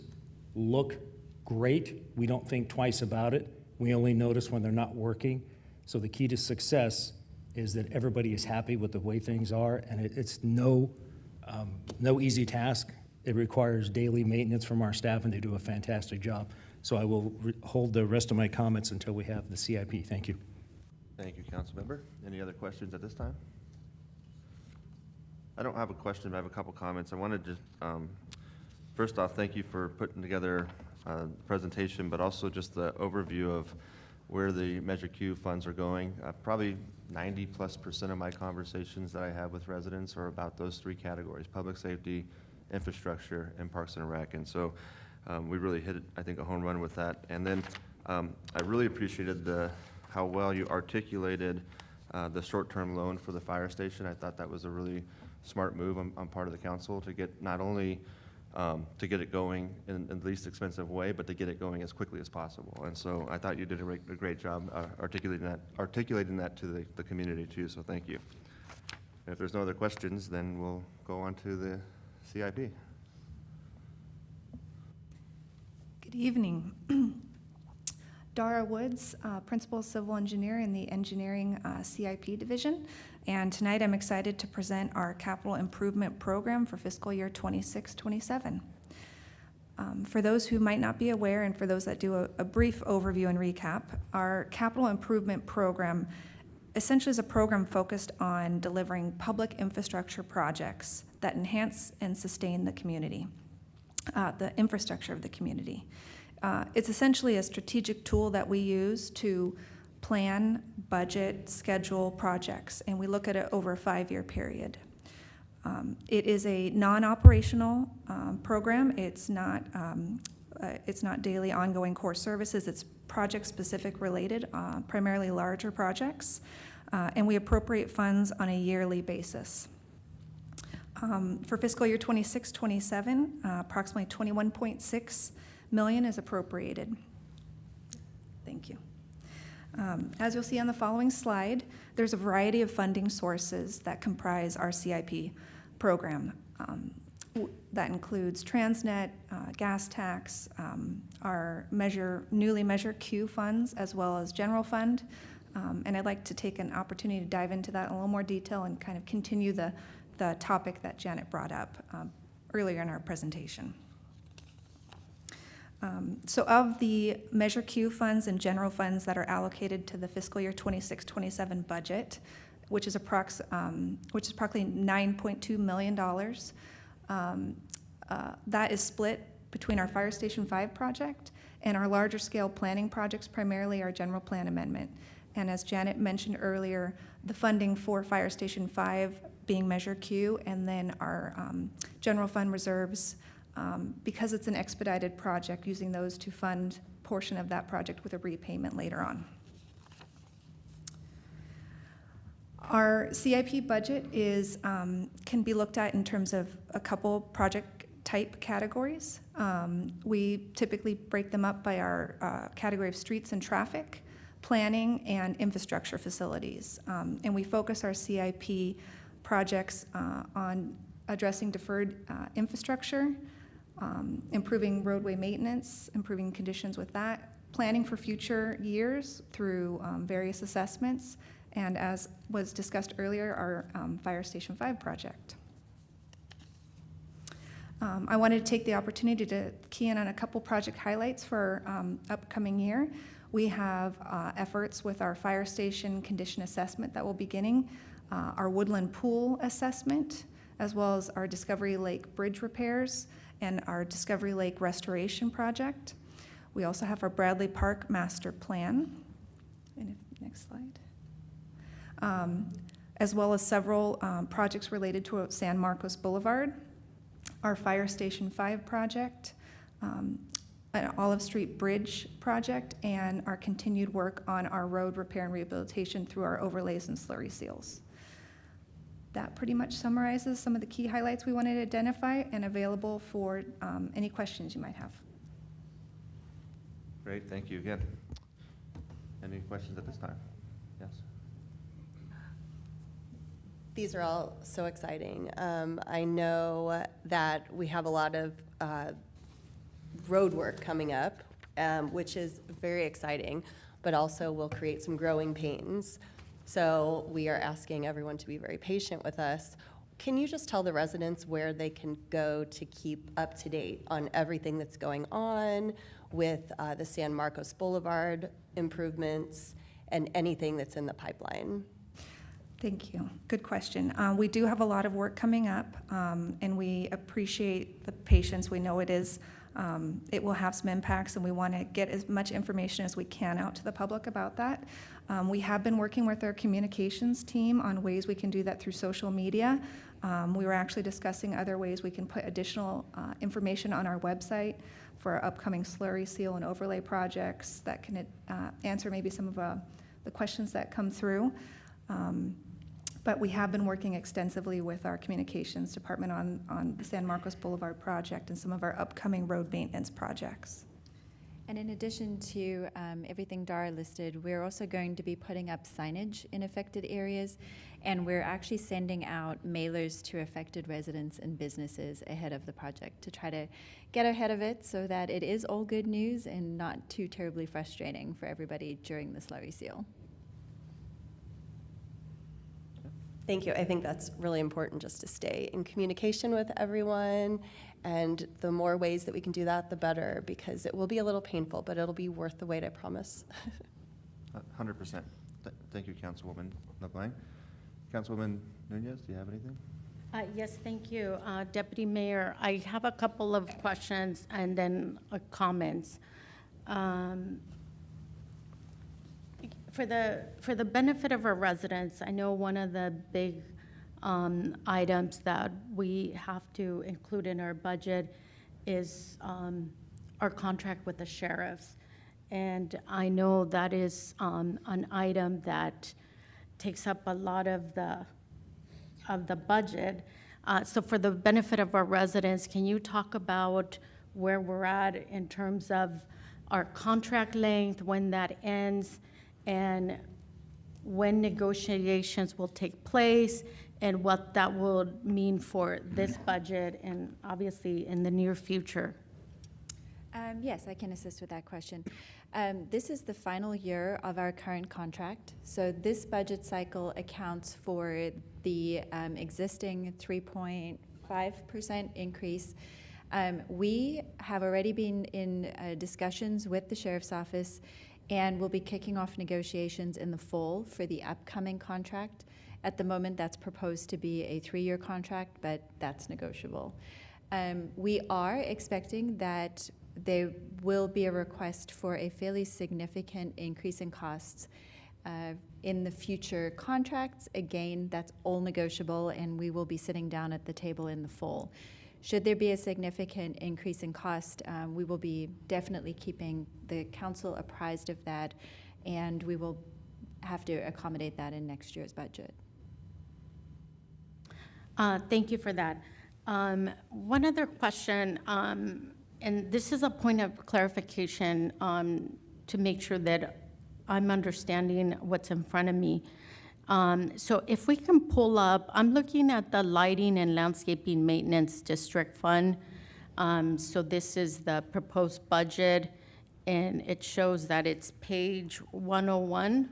look great, we don't think twice about it. We only notice when they're not working. So the key to success is that everybody is happy with the way things are, and it's no easy task. It requires daily maintenance from our staff, and they do a fantastic job. So I will hold the rest of my comments until we have the CIP. Thank you. Thank you, Councilmember. Any other questions at this time? I don't have a question, but I have a couple comments. I wanted to, first off, thank you for putting together a presentation, but also just the overview of where the Measure Q funds are going. Probably 90+% of my conversations that I have with residents are about those three categories: public safety, infrastructure, and Parks and Rec. And so we really hit, I think, a home run with that. And then I really appreciated how well you articulated the short-term loan for the fire station. I thought that was a really smart move on part of the council to get not only to get it going in the least expensive way, but to get it going as quickly as possible. And so I thought you did a great job articulating that to the community too, so thank you. And if there's no other questions, then we'll go on to the CIP. Good evening. Dara Woods, Principal Civil Engineer in the Engineering CIP Division. And tonight I'm excited to present our Capital Improvement Program for fiscal year 26-27. For those who might not be aware, and for those that do a brief overview and recap, our Capital Improvement Program essentially is a program focused on delivering public infrastructure projects that enhance and sustain the community, the infrastructure of the community. It's essentially a strategic tool that we use to plan, budget, schedule projects, and we look at it over a 5-year period. It is a non-operational program. It's not daily ongoing core services. It's project-specific related, primarily larger projects, and we appropriate funds on a yearly basis. For fiscal year 26-27, approximately $21.6 million is appropriated. Thank you. As you'll see on the following slide, there's a variety of funding sources that comprise our CIP program. That includes Transnet, gas tax, our newly Measure Q funds, as well as general fund. And I'd like to take an opportunity to dive into that in a little more detail and kind of continue the topic that Janet brought up earlier in our presentation. So of the Measure Q funds and general funds that are allocated to the fiscal year 26-27 budget, which is approximately $9.2 million, that is split between our Fire Station 5 project and our larger scale planning projects, primarily our general plan amendment. And as Janet mentioned earlier, the funding for Fire Station 5 being Measure Q, and then our general fund reserves, because it's an expedited project, using those to fund a portion of that project with a repayment later on. Our CIP budget can be looked at in terms of a couple project type categories. We typically break them up by our category of streets and traffic, planning, and infrastructure facilities. And we focus our CIP projects on addressing deferred infrastructure, improving roadway maintenance, improving conditions with that, planning for future years through various assessments, and as was discussed earlier, our Fire Station 5 project. I wanted to take the opportunity to key in on a couple project highlights for upcoming year. We have efforts with our fire station condition assessment that will be beginning, our Woodland Pool assessment, as well as our Discovery Lake Bridge repairs and our Discovery Lake restoration project. We also have our Bradley Park master plan. Next slide. As well as several projects related to San Marcos Boulevard, our Fire Station 5 project, an Olive Street Bridge project, and our continued work on our road repair and rehabilitation through our overlays and slurry seals. That pretty much summarizes some of the key highlights we wanted to identify and available for any questions you might have. Great, thank you again. Any questions at this time? Yes? These are all so exciting. I know that we have a lot of road work coming up, which is very exciting, but also will create some growing pains. So we are asking everyone to be very patient with us. Can you just tell the residents where they can go to keep up to date on everything that's going on with the San Marcos Boulevard improvements and anything that's in the pipeline? Thank you. Good question. We do have a lot of work coming up, and we appreciate the patience. We know it will have some impacts, and we want to get as much information as we can out to the public about that. We have been working with our communications team on ways we can do that through social media. We were actually discussing other ways we can put additional information on our website for our upcoming slurry seal and overlay projects that can answer maybe some of the questions that come through. But we have been working extensively with our communications department on the San Marcos Boulevard project and some of our upcoming road maintenance projects. And in addition to everything Dara listed, we're also going to be putting up signage in affected areas, and we're actually sending out mailers to affected residents and businesses ahead of the project to try to get ahead of it so that it is all good news and not too terribly frustrating for everybody during the slurry seal. Thank you. I think that's really important, just to stay in communication with everyone. And the more ways that we can do that, the better, because it will be a little painful, but it'll be worth the wait, I promise. 100%. Thank you, Councilwoman LeBlanc. Councilwoman Nunez, do you have anything? Yes, thank you. Deputy Mayor, I have a couple of questions and then comments. For the benefit of our residents, I know one of the big items that we have to include in our budget is our contract with the sheriffs. And I know that is an item that takes up a lot of the budget. So for the benefit of our residents, can you talk about where we're at in terms of our contract length, when that ends, and when negotiations will take place, and what that will mean for this budget and obviously in the near future? Yes, I can assist with that question. This is the final year of our current contract. So this budget cycle accounts for the existing 3.5% increase. We have already been in discussions with the Sheriff's Office, and we'll be kicking off negotiations in the fall for the upcoming contract. At the moment, that's proposed to be a 3-year contract, but that's negotiable. We are expecting that there will be a request for a fairly significant increase in costs in the future contracts. Again, that's all negotiable, and we will be sitting down at the table in the fall. Should there be a significant increase in cost, we will be definitely keeping the council apprised of that, and we will have to accommodate that in next year's budget. Thank you for that. One other question, and this is a point of clarification to make sure that I'm understanding what's in front of me. So if we can pull up, I'm looking at the Lighting and Landscaping Maintenance District Fund. So this is the proposed budget, and it shows that it's page 101.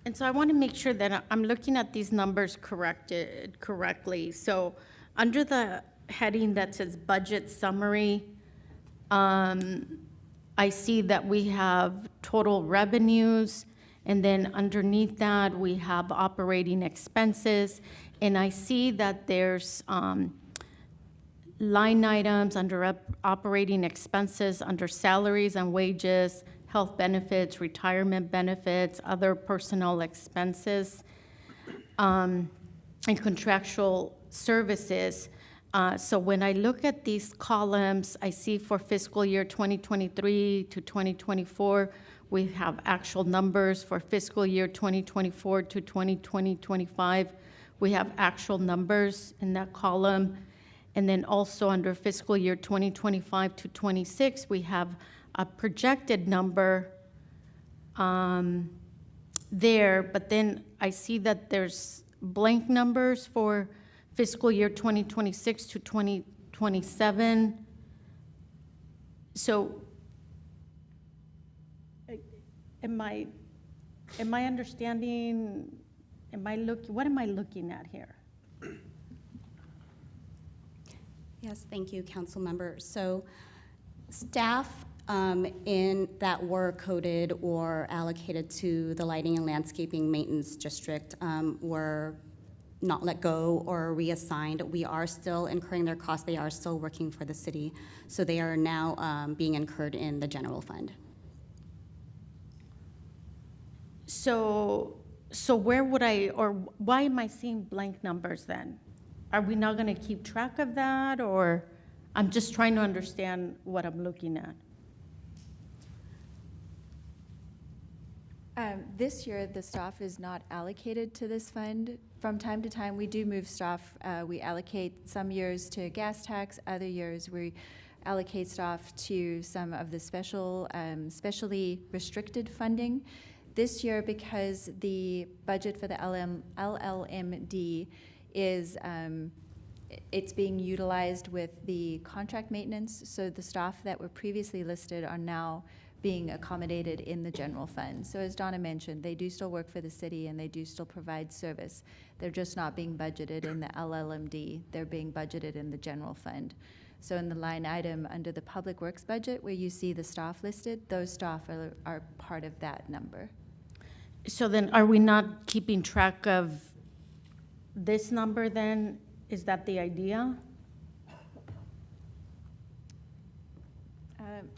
And so I want to make sure that I'm looking at these numbers correctly. So under the heading that says Budget Summary, I see that we have total revenues, and then underneath that, we have operating expenses. And I see that there's line items under operating expenses, under salaries and wages, health benefits, retirement benefits, other personnel expenses, and contractual services. So when I look at these columns, I see for fiscal year 2023 to 2024, we have actual numbers. For fiscal year 2024 to 2025, we have actual numbers in that column. And then also under fiscal year 2025 to 26, we have a projected number there, but then I see that there's blank numbers for fiscal year 2026 to 2027. So am I understanding, what am I looking at here? Yes, thank you, council member. So staff in that were coded or allocated to the Lighting and Landscaping Maintenance District were not let go or reassigned. We are still incurring their costs. They are still working for the city. So they are now being incurred in the general fund. So where would or why am I seeing blank numbers then? Are we not going to keep track of that, or I'm just trying to understand what I'm looking at? This year, the staff is not allocated to this fund. From time to time, we do move staff. We allocate some years to gas tax, other years we allocate staff to some of the specially restricted funding. This year, because the budget for the LLMD is it's being utilized with the contract maintenance, so the staff that were previously listed are now being accommodated in the general fund. So as Donna mentioned, they do still work for the city and they do still provide service. They're just not being budgeted in the LLMD. They're being budgeted in the general fund. So in the line item under the public works budget where you see the staff listed, those staff are part of that number. So then are we not keeping track of this number then? Is that the idea?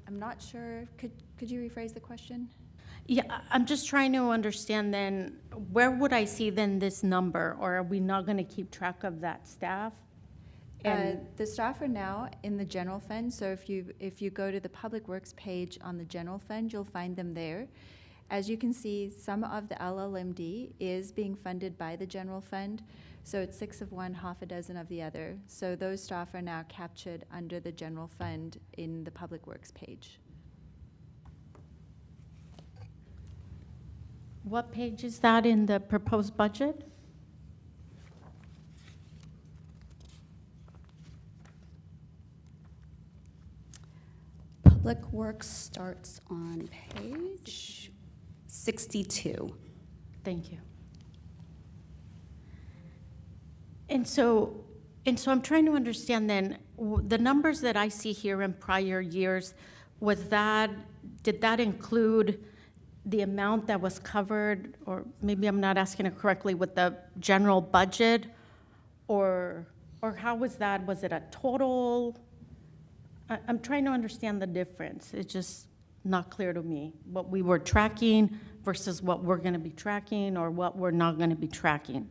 I'm not sure. Could you rephrase the question? Yeah, I'm just trying to understand then, where would I see then this number, or are we not going to keep track of that staff? The staff are now in the general fund, so if you go to the Public Works page on the general fund, you'll find them there. As you can see, some of the LLMD is being funded by the general fund, so it's 6 of one, half a dozen of the other. So those staff are now captured under the general fund in the Public Works page. What page is that in the proposed budget? Public Works starts on page 62. Thank you. And so I'm trying to understand then, the numbers that I see here in prior years, did that include the amount that was covered, or maybe I'm not asking it correctly, with the general budget, or how was that? Was it a total? I'm trying to understand the difference. It's just not clear to me what we were tracking versus what we're going to be tracking or what we're not going to be tracking.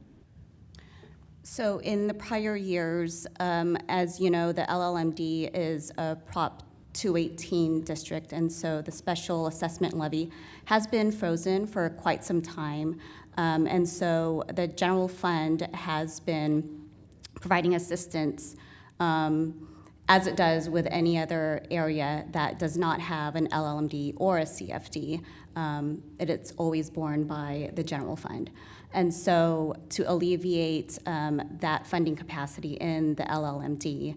So in the prior years, as you know, the LLMD is a Prop 218 district, and so the special assessment levy has been frozen for quite some time. And so the general fund has been providing assistance as it does with any other area that does not have an LLMD or a CFD. It's always borne by the general fund. And so to alleviate that funding capacity in the LLMD,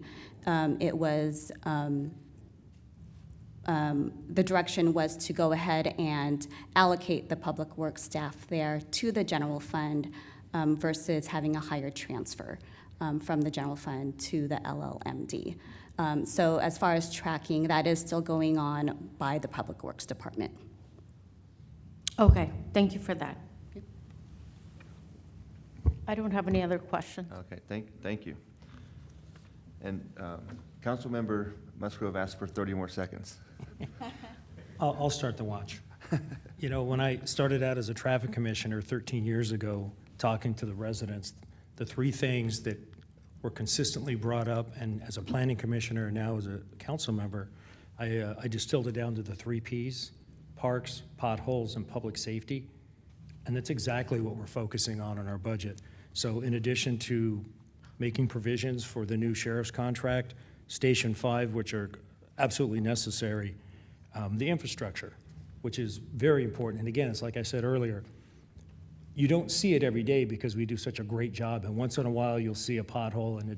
the direction was to go ahead and allocate the public works staff there to the general fund versus having a higher transfer from the general fund to the LLMD. So as far as tracking, that is still going on by the Public Works Department. Okay, thank you for that. I don't have any other questions. Okay, thank you. And Councilmember Musgrove asked for 30 more seconds. I'll start the watch. You know, when I started out as a traffic commissioner 13 years ago, talking to the residents, the three things that were consistently brought up, and as a planning commissioner and now as a council member, I distilled it down to the 3 Ps: parks, potholes, and public safety. And that's exactly what we're focusing on in our budget. So in addition to making provisions for the new sheriff's contract, Station 5, which are absolutely necessary, the infrastructure, which is very important. And again, it's like I said earlier, you don't see it every day because we do such a great job. And once in a while, you'll see a pothole, and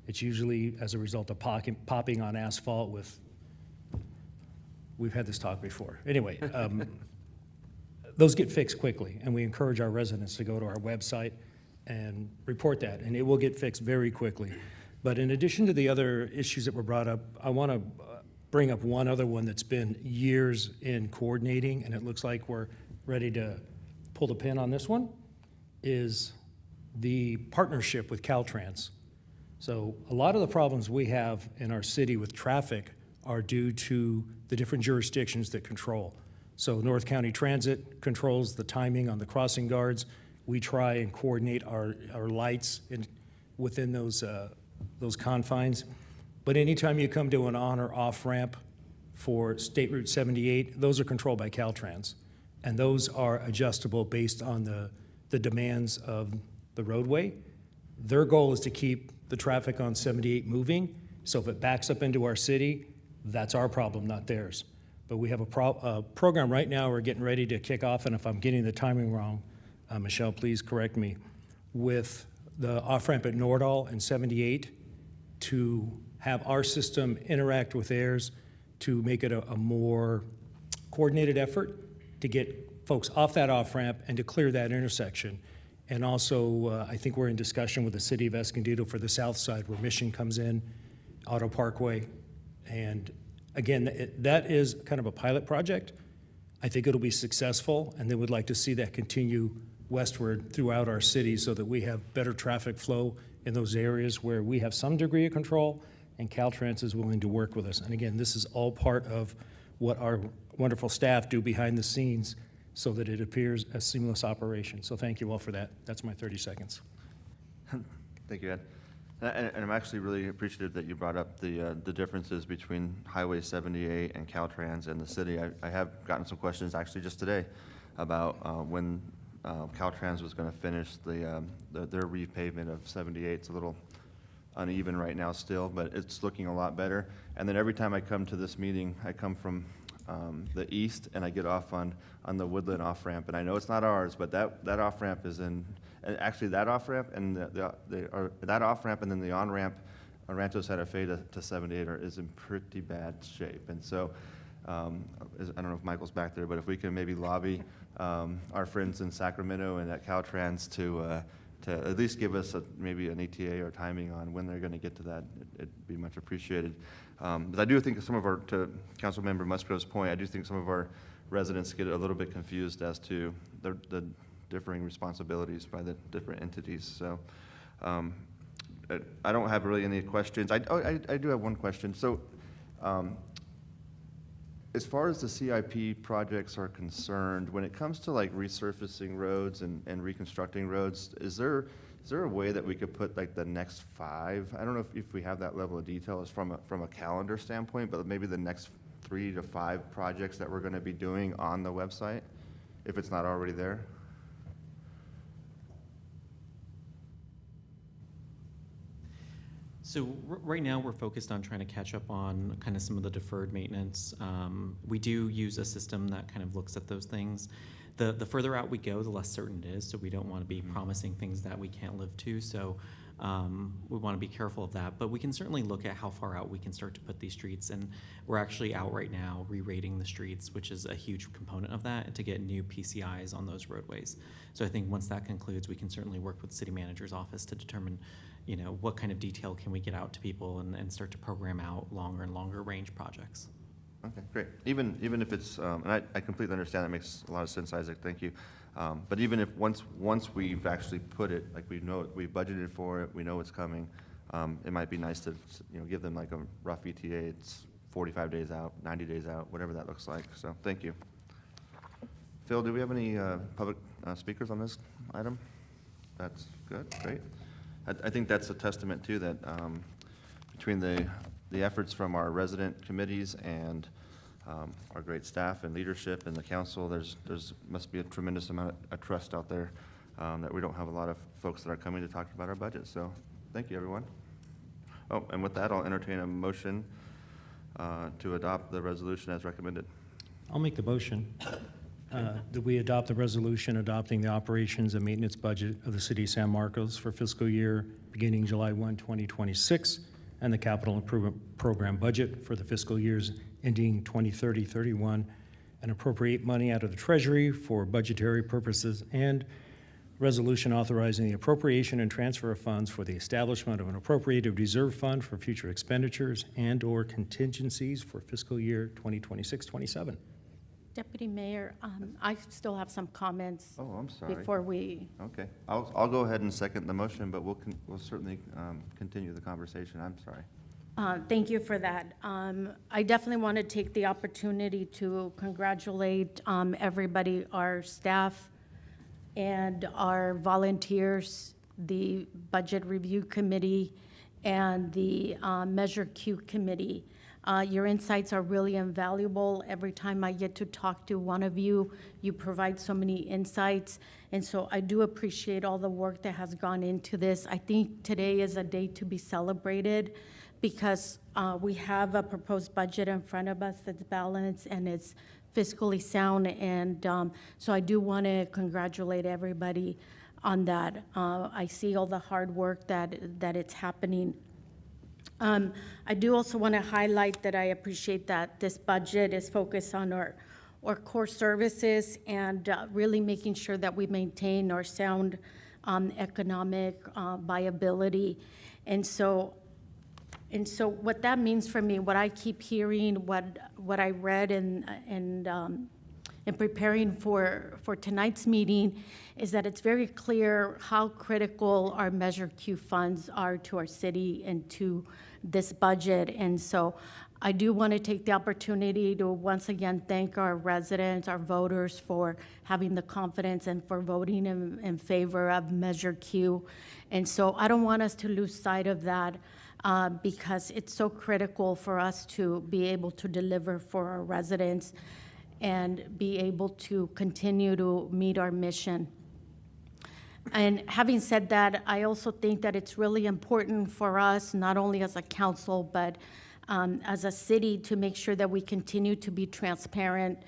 it's usually as a result of popping on asphalt with, we've had this talk before. Anyway, those get fixed quickly, and we encourage our residents to go to our website and report that, and it will get fixed very quickly. But in addition to the other issues that were brought up, I want to bring up one other one that's been years in coordinating, and it looks like we're ready to pull the pin on this one, is the partnership with Caltrans. So a lot of the problems we have in our city with traffic are due to the different jurisdictions that control. So North County Transit controls the timing on the crossing guards. We try and coordinate our lights within those confines. But anytime you come to an on or off ramp for State Route 78, those are controlled by Caltrans. And those are adjustable based on the demands of the roadway. Their goal is to keep the traffic on 78 moving. So if it backs up into our city, that's our problem, not theirs. But we have a program right now we're getting ready to kick off, and if I'm getting the timing wrong, Michelle, please correct me, with the off-ramp at Nordall and 78 to have our system interact with theirs to make it a more coordinated effort to get folks off that off-ramp and to clear that intersection. And also, I think we're in discussion with the city of Escondido for the south side where Mission comes in, Auto Parkway. And again, that is kind of a pilot project. I think it'll be successful, and then we'd like to see that continue westward throughout our city so that we have better traffic flow in those areas where we have some degree of control and Caltrans is willing to work with us. And again, this is all part of what our wonderful staff do behind the scenes so that it appears a seamless operation. So thank you all for that. That's my 30 seconds. Thank you, Ed. And I'm actually really appreciative that you brought up the differences between Highway 78 and Caltrans and the city. I have gotten some questions actually just today about when Caltrans was going to finish their repavement of 78. It's a little uneven right now still, but it's looking a lot better. And then every time I come to this meeting, I come from the east and I get off on the Woodland off-ramp. And I know it's not ours, but that off-ramp is in, and actually that off-ramp and that off-ramp and then the on-ramp, Rancho Santa Fe to 78 is in pretty bad shape. And so I don't know if Michael's back there, but if we can maybe lobby our friends in Sacramento and at Caltrans to at least give us maybe an ETA or timing on when they're going to get to that, it'd be much appreciated. But I do think some of our, to Councilmember Musgrove's point, I do think some of our residents get a little bit confused as to the differing responsibilities by the different entities. So I don't have really any questions. I do have one question. So as far as the CIP projects are concerned, when it comes to like resurfacing roads and reconstructing roads, is there Is there a way that we could put like the next 5? I don't know if we have that level of detail as from a calendar standpoint, but maybe the next 3 to 5 projects that we're going to be doing on the website, if it's not already there. So right now, we're focused on trying to catch up on kind of some of the deferred maintenance. We do use a system that kind of looks at those things. The further out we go, the less certain it is, so we don't want to be promising things that we can't live to. So we want to be careful of that. But we can certainly look at how far out we can start to put these streets. And we're actually out right now re-rating the streets, which is a huge component of that, to get new PCIs on those roadways. So I think once that concludes, we can certainly work with the city manager's office to determine, you know, what kind of detail can we get out to people and start to program out longer and longer range projects. Okay, great. Even if it's, and I completely understand, that makes a lot of sense, Isaac, thank you. But even if once we've actually put it, like we know, we've budgeted for it, we know it's coming, it might be nice to, you know, give them like a rough ETA. It's 45 days out, 90 days out, whatever that looks like. So thank you. Phil, do we have any public speakers on this item? That's good, great. I think that's a testament too that between the efforts from our resident committees and our great staff and leadership and the council, there's must be a tremendous amount of trust out there that we don't have a lot of folks that are coming to talk about our budget. So thank you, everyone. Oh, and with that, I'll entertain a motion to adopt the resolution as recommended. I'll make the motion that we adopt the resolution adopting the operations and maintenance budget of the city of San Marcos for fiscal year beginning July 1, 2026, and the capital improvement program budget for the fiscal years ending 2030-31, and appropriate money out of the treasury for budgetary purposes, and resolution authorizing the appropriation and transfer of funds for the establishment of an appropriated reserve fund for future expenditures and/or contingencies for fiscal year 2026-27. Deputy Mayor, I still have some comments. Oh, I'm sorry. Before we. Okay, I'll go ahead and second the motion, but we'll certainly continue the conversation. I'm sorry. Thank you for that. I definitely want to take the opportunity to congratulate everybody, our staff and our volunteers, the Budget Review Committee and the Measure Q Committee. Your insights are really invaluable. Every time I get to talk to one of you, you provide so many insights. And so I do appreciate all the work that has gone into this. I think today is a day to be celebrated because we have a proposed budget in front of us that's balanced and it's fiscally sound. And so I do want to congratulate everybody on that. I see all the hard work that it's happening. I do also want to highlight that I appreciate that this budget is focused on our core services and really making sure that we maintain our sound economic viability. And so what that means for me, what I keep hearing, what I read and preparing for tonight's meeting is that it's very clear how critical our Measure Q funds are to our city and to this budget. And so I do want to take the opportunity to once again thank our residents, our voters for having the confidence and for voting in favor of Measure Q. And so I don't want us to lose sight of that because it's so critical for us to be able to deliver for our residents and be able to continue to meet our mission. And having said that, I also think that it's really important for us, not only as a council, but as a city, to make sure that we continue to be transparent.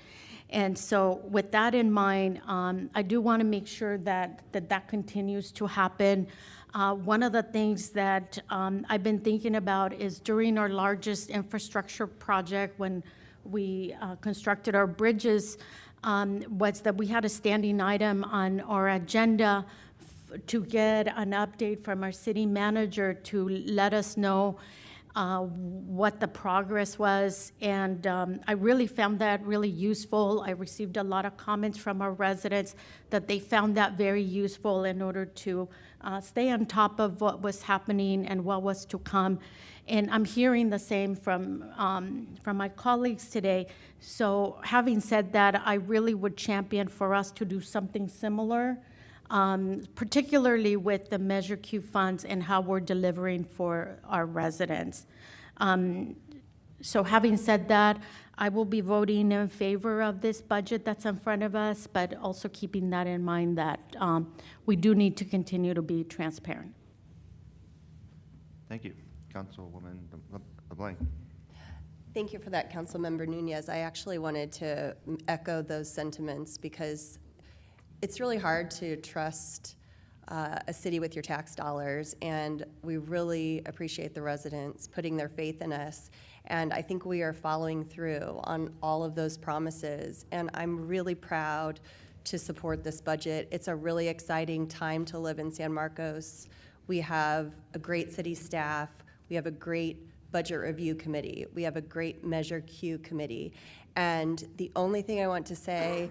And so with that in mind, I do want to make sure that continues to happen. One of the things that I've been thinking about is during our largest infrastructure project, when we constructed our bridges, was that we had a standing item on our agenda to get an update from our city manager to let us know what the progress was. And I really found that really useful. I received a lot of comments from our residents that they found that very useful in order to stay on top of what was happening and what was to come. And I'm hearing the same from my colleagues today. So having said that, I really would champion for us to do something similar particularly with the Measure Q funds and how we're delivering for our residents. So having said that, I will be voting in favor of this budget that's in front of us, but also keeping that in mind that we do need to continue to be transparent. Thank you. Councilwoman LeBlanc. Thank you for that, Councilmember Nunez. I actually wanted to echo those sentiments because it's really hard to trust a city with your tax dollars, and we really appreciate the residents putting their faith in us. And I think we are following through on all of those promises, and I'm really proud to support this budget. It's a really exciting time to live in San Marcos. We have a great city staff. We have a great budget review committee. We have a great Measure Q committee. And the only thing I want to say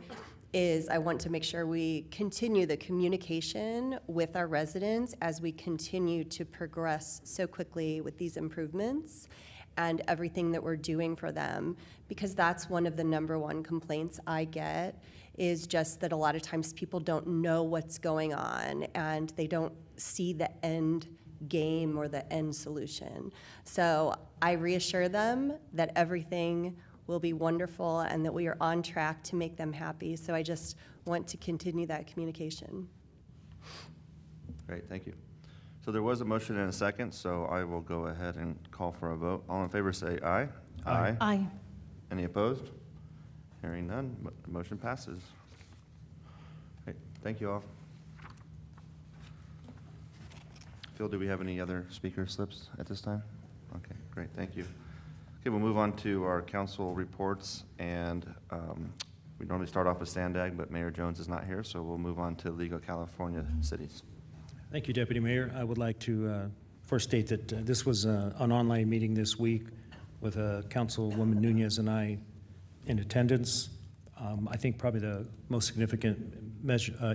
is I want to make sure we continue the communication with our residents as we continue to progress so quickly with these improvements and everything that we're doing for them, because that's one of the #1 complaints I get, is just that a lot of times people don't know what's going on and they don't see the end game or the end solution. So I reassure them that everything will be wonderful and that we are on track to make them happy. So I just want to continue that communication. Great, thank you. So there was a motion and a second, so I will go ahead and call for a vote. All in favor say aye. Aye. Aye. Any opposed? Hearing none, the motion passes. Great, thank you all. Phil, do we have any other speaker slips at this time? Okay, great, thank you. Okay, we'll move on to our council reports, and we normally start off with Sandag, but Mayor Jones is not here, so we'll move on to League of California Cities. Thank you, Deputy Mayor. I would like to first state that this was an online meeting this week with Councilwoman Nunez and I in attendance. I think probably the most significant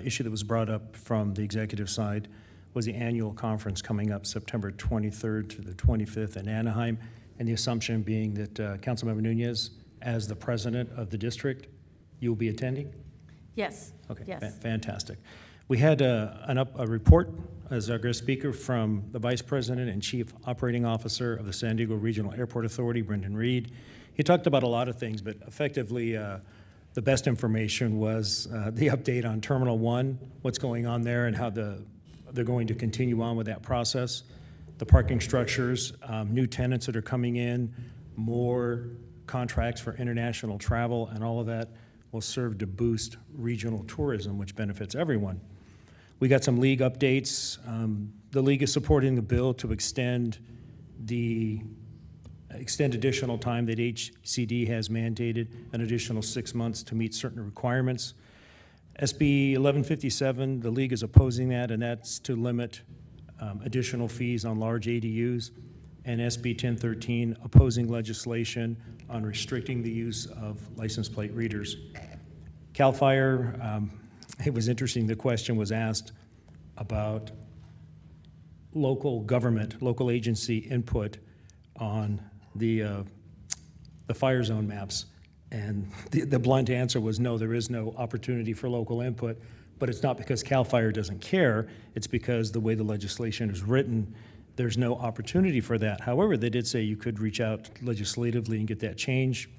issue that was brought up from the executive side was the annual conference coming up September 23rd to the 25th in Anaheim, and the assumption being that Councilmember Nunez, as the president of the district, you will be attending? Yes. Okay, Yes. Fantastic. We had a report as our guest speaker from the Vice President and Chief Operating Officer of the San Diego Regional Airport Authority, Brendan Reed. He talked about a lot of things, but effectively the best information was the update on Terminal 1, what's going on there and how they're going to continue on with that process. The parking structures, new tenants that are coming in, more contracts for international travel, and all of that will serve to boost regional tourism, which benefits everyone. We got some league updates. The league is supporting the bill to extend additional time that HCD has mandated, an additional 6 months to meet certain requirements. SB 1157, the league is opposing that, and that's to limit additional fees on large ADUs. And SB 1013, opposing legislation on restricting the use of license plate readers. CAL FIRE, it was interesting, the question was asked about local government, local agency input on the fire zone maps. And the blunt answer was no, there is no opportunity for local input, but it's not because CAL FIRE doesn't care, it's because the way the legislation is written, there's no opportunity for that. However, they did say you could reach out legislatively and get that changed,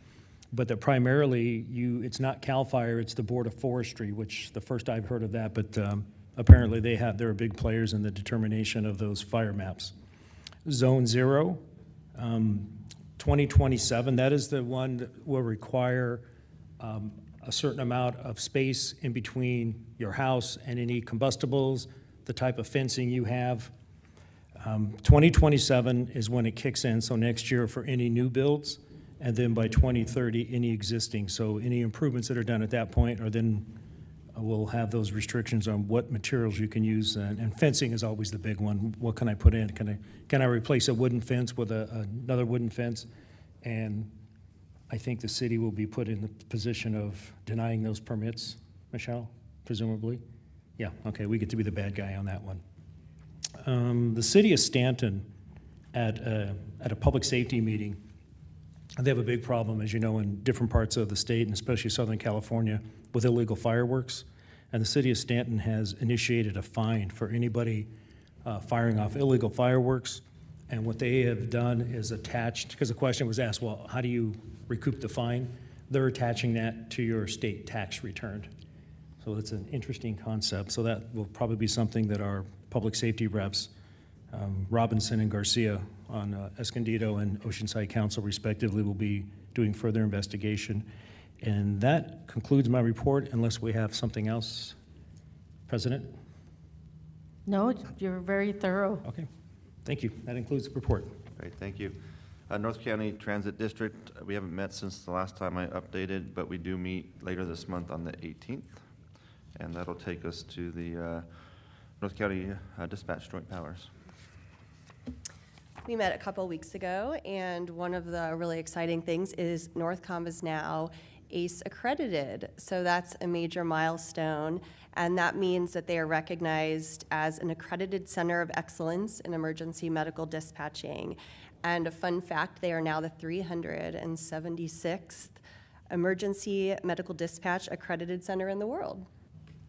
but that primarily it's not CAL FIRE, it's the Board of Forestry, which the first I've heard of that, but apparently they're big players in the determination of those fire maps. Zone 0, 2027, that is the one that will require a certain amount of space in between your house and any combustibles, the type of fencing you have. 2027 is when it kicks in, so next year for any new builds, and then by 2030, any existing. So any improvements that are done at that point, or then we'll have those restrictions on what materials you can use, and fencing is always the big one. What can I put in? Can I replace a wooden fence with another wooden fence? And I think the city will be put in the position of denying those permits, Michelle, presumably? Yeah, okay, we get to be the bad guy on that one. The city of Stanton, at a public safety meeting, they have a big problem, as you know, in different parts of the state, and especially Southern California, with illegal fireworks. and the city of Stanton has initiated a fine for anybody firing off illegal fireworks. And what they have done is attached, because the question was asked, well, how do you recoup the fine? They're attaching that to your state tax return. So it's an interesting concept. So that will probably be something that our public safety reps, Robinson and Garcia on Escondido and Oceanside Council respectively, will be doing further investigation. And that concludes my report, unless we have something else. President? No, you're very thorough. Okay, thank you. That includes the report. Great, thank you. North County Transit District, we haven't met since the last time I updated, but we do meet later this month on the 18th. And that'll take us to the North County Dispatch Joint Powers. We met a couple weeks ago, and one of the really exciting things is NORTHCOM is now ACE accredited. So that's a major milestone, and that means that they are recognized as an accredited center of excellence in emergency medical dispatching. And a fun fact, they are now the 376th emergency medical dispatch accredited center in the world.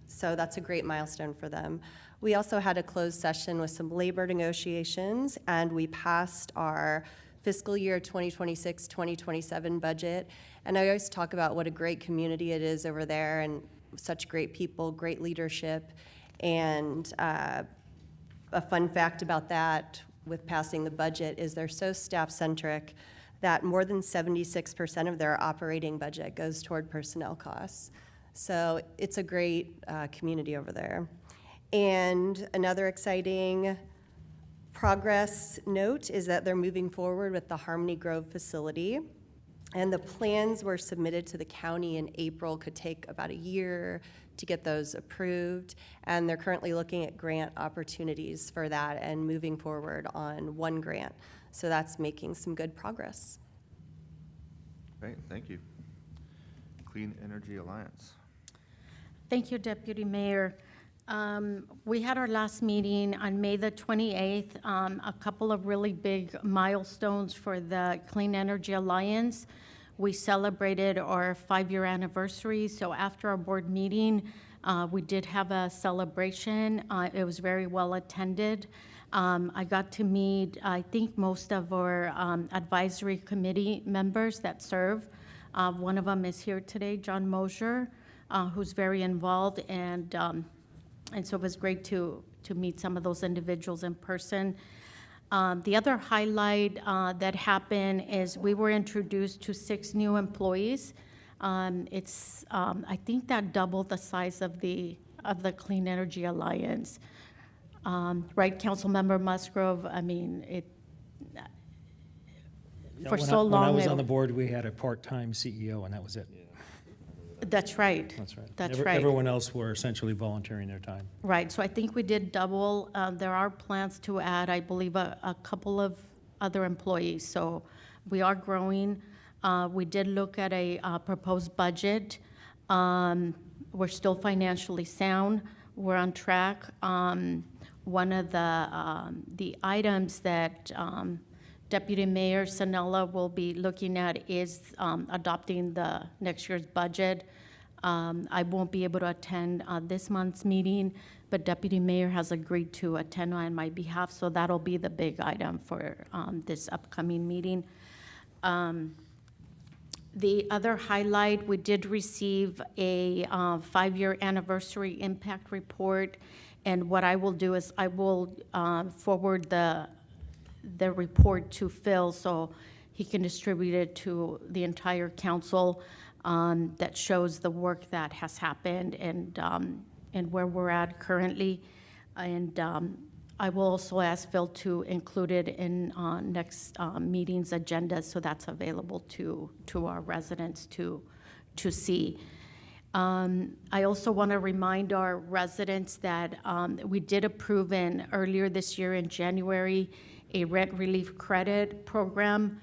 So that's a great milestone for them. We also had a closed session with some labor negotiations, and we passed our fiscal year 2026-2027 budget. And I always talk about what a great community it is over there, and such great people, great leadership. And a fun fact about that with passing the budget is they're so staff-centric that more than 76% of their operating budget goes toward personnel costs. So it's a great community over there. And another exciting progress note is that they're moving forward with the Harmony Grove facility. And the plans were submitted to the county in April, could take about a year to get those approved. And they're currently looking at grant opportunities for that and moving forward on one grant. So that's making some good progress. Great, thank you. Clean Energy Alliance. Thank you, Deputy Mayor. We had our last meeting on May the 28th, a couple of really big milestones for the Clean Energy Alliance. We celebrated our 5-year anniversary, so after our board meeting, we did have a celebration. It was very well attended. I got to meet, I think, most of our advisory committee members that serve. One of them is here today, John Mosier, who's very involved, and so it was great to meet some of those individuals in person. The other highlight that happened is we were introduced to 6 new employees. It's I think that doubled the size of the Clean Energy Alliance. Right, Councilmember Musgrove? I mean, for so long. When I was on the board, we had a part-time CEO, and that was it. That's right. That's right. That's right. Everyone else were essentially volunteering their time. Right, so I think we did double. There are plans to add, I believe, a couple of other employees, so we are growing. We did look at a proposed budget. We're still financially sound. We're on track. One of the items that Deputy Mayor Sanella will be looking at is adopting the next year's budget. I won't be able to attend this month's meeting, but Deputy Mayor has agreed to attend on my behalf, so that'll be the big item for this upcoming meeting. The other highlight, we did receive a 5-year anniversary impact report, and what I will do is I will forward the report to Phil so he can distribute it to the entire council that shows the work that has happened and where we're at currently. And I will also ask Phil to include it in next meeting's agenda, so that's available to our residents to see. I also want to remind our residents that we did approve earlier this year in January a rent relief credit program.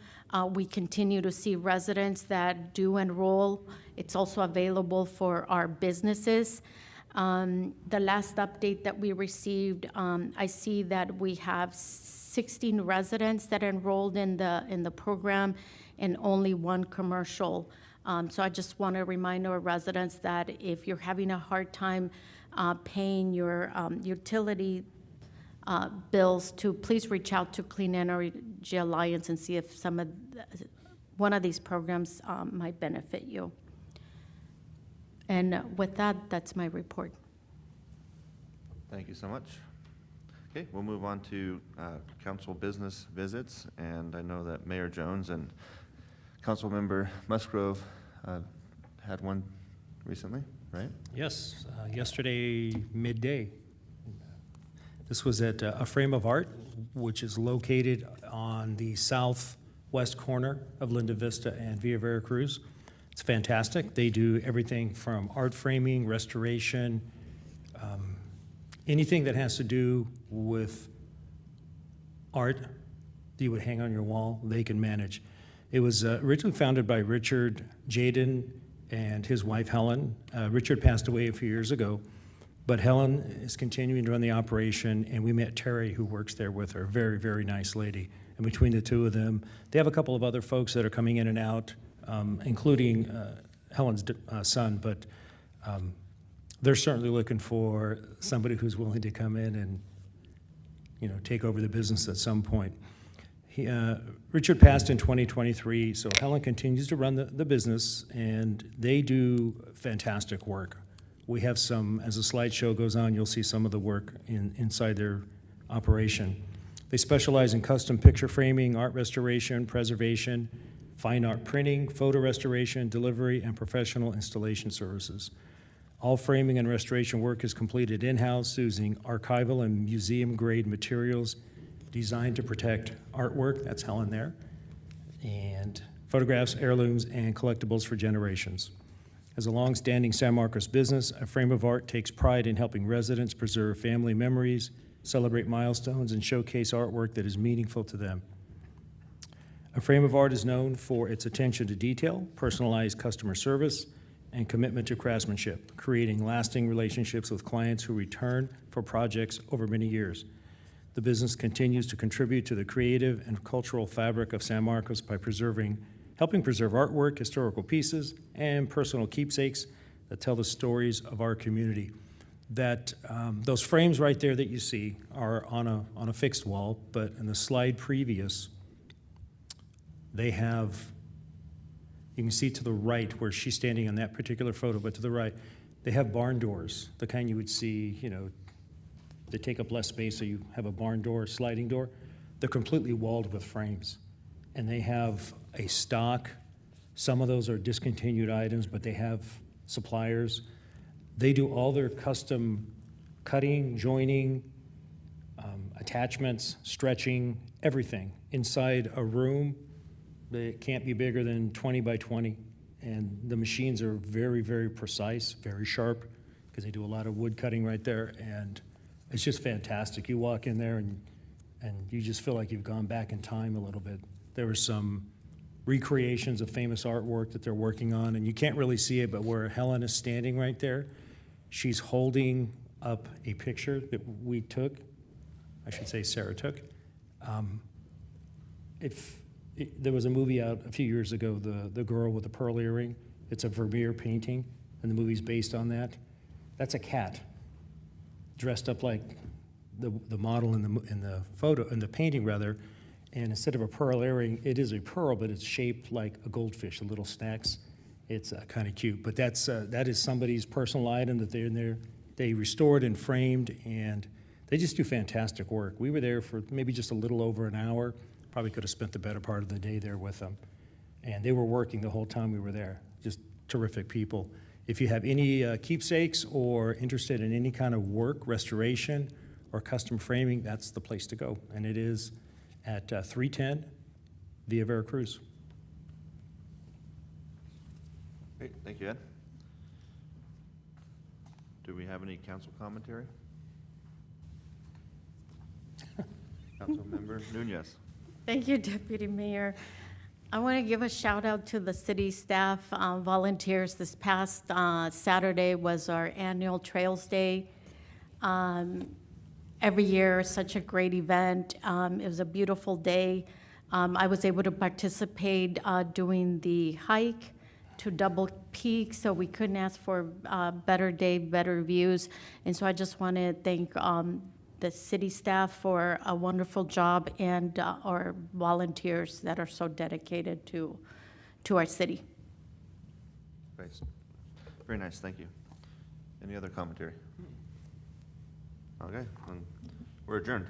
We continue to see residents that do enroll. It's also available for our businesses. The last update that we received, I see that we have 16 residents that enrolled in the program and only 1 commercial So I just want to remind our residents that if you're having a hard time paying your utility bills, to please reach out to Clean Energy Alliance and see if one of these programs might benefit you. And with that, that's my report. Thank you so much. Okay, we'll move on to council business visits, and I know that Mayor Jones and Councilmember Musgrove had one recently, right? Yes, yesterday midday. This was at A Frame of Art, which is located on the southwest corner of Linda Vista and Villa Veracruz. It's fantastic. They do everything from art framing, restoration, anything that has to do with art that you would hang on your wall, they can manage. It was originally founded by Richard Jaden and his wife Helen. Richard passed away a few years ago, but Helen is continuing to run the operation, and we met Terry, who works there with her. Very, very nice lady. And between the two of them, they have a couple of other folks that are coming in and out, including Helen's son, but they're certainly looking for somebody who's willing to come in and, take over the business at some point. Richard passed in 2023, so Helen continues to run the business, and they do fantastic work. We have some, as the slideshow goes on, you'll see some of the work inside their operation. They specialize in custom picture framing, art restoration, preservation, fine art printing, photo restoration, delivery, and professional installation services. All framing and restoration work is completed in-house using archival and museum-grade materials designed to protect artwork, that's Helen there, and photographs, heirlooms, and collectibles for generations. As a long-standing San Marcos business, A Frame of Art takes pride in helping residents preserve family memories, celebrate milestones, and showcase artwork that is meaningful to them. A Frame of Art is known for its attention to detail, personalized customer service, and commitment to craftsmanship, creating lasting relationships with clients who return for projects over many years. The business continues to contribute to the creative and cultural fabric of San Marcos by helping preserve artwork, historical pieces, and personal keepsakes that tell the stories of our community. Those frames right there that you see are on a fixed wall, but in the slide previous, they have, you can see to the right where she's standing on that particular photo, but to the right, they have barn doors, the kind you would see, they take up less space, so you have a barn door, sliding door. They're completely walled with frames. And they have a stock. Some of those are discontinued items, but they have suppliers. They do all their custom cutting, joining, attachments, stretching, everything inside a room that can't be bigger than 20 by 20. And the machines are very, very precise, very sharp, because they do a lot of wood cutting right there. And it's just fantastic. You walk in there and you just feel like you've gone back in time a little bit. There were some recreations of famous artwork that they're working on, and you can't really see it, but where Helen is standing right there, she's holding up a picture that we took, I should say Sarah took. There was a movie out a few years ago, The Girl with the Pearl Earring. It's a Vermeer painting, and the movie's based on that. That's a cat dressed up like the model in the photo, in the painting rather, and instead of a pearl earring, it is a pearl, but it's shaped like a goldfish, the little snacks. It's kind of cute, but that is somebody's personal item that they restored and framed, and they just do fantastic work. We were there for maybe just a little over an hour. Probably could have spent the better part of the day there with them, and they were working the whole time we were there. Just terrific people. If you have any keepsakes or interested in any kind of work, restoration, or custom framing, that's the place to go. And it is at 310 Villa Veracruz. Great, thank you, Ed. Do we have any council commentary? Councilmember Nunez. Thank you, Deputy Mayor. I want to give a shout out to the city staff, volunteers. This past Saturday was our annual Trails Day. Every year, such a great event. It was a beautiful day. I was able to participate doing the hike to double peak, so we couldn't ask for better day, better views. And so I just want to thank the city staff for a wonderful job and our volunteers that are so dedicated to our city. Great. Very nice, thank you. Any other commentary? Okay, then we're adjourned.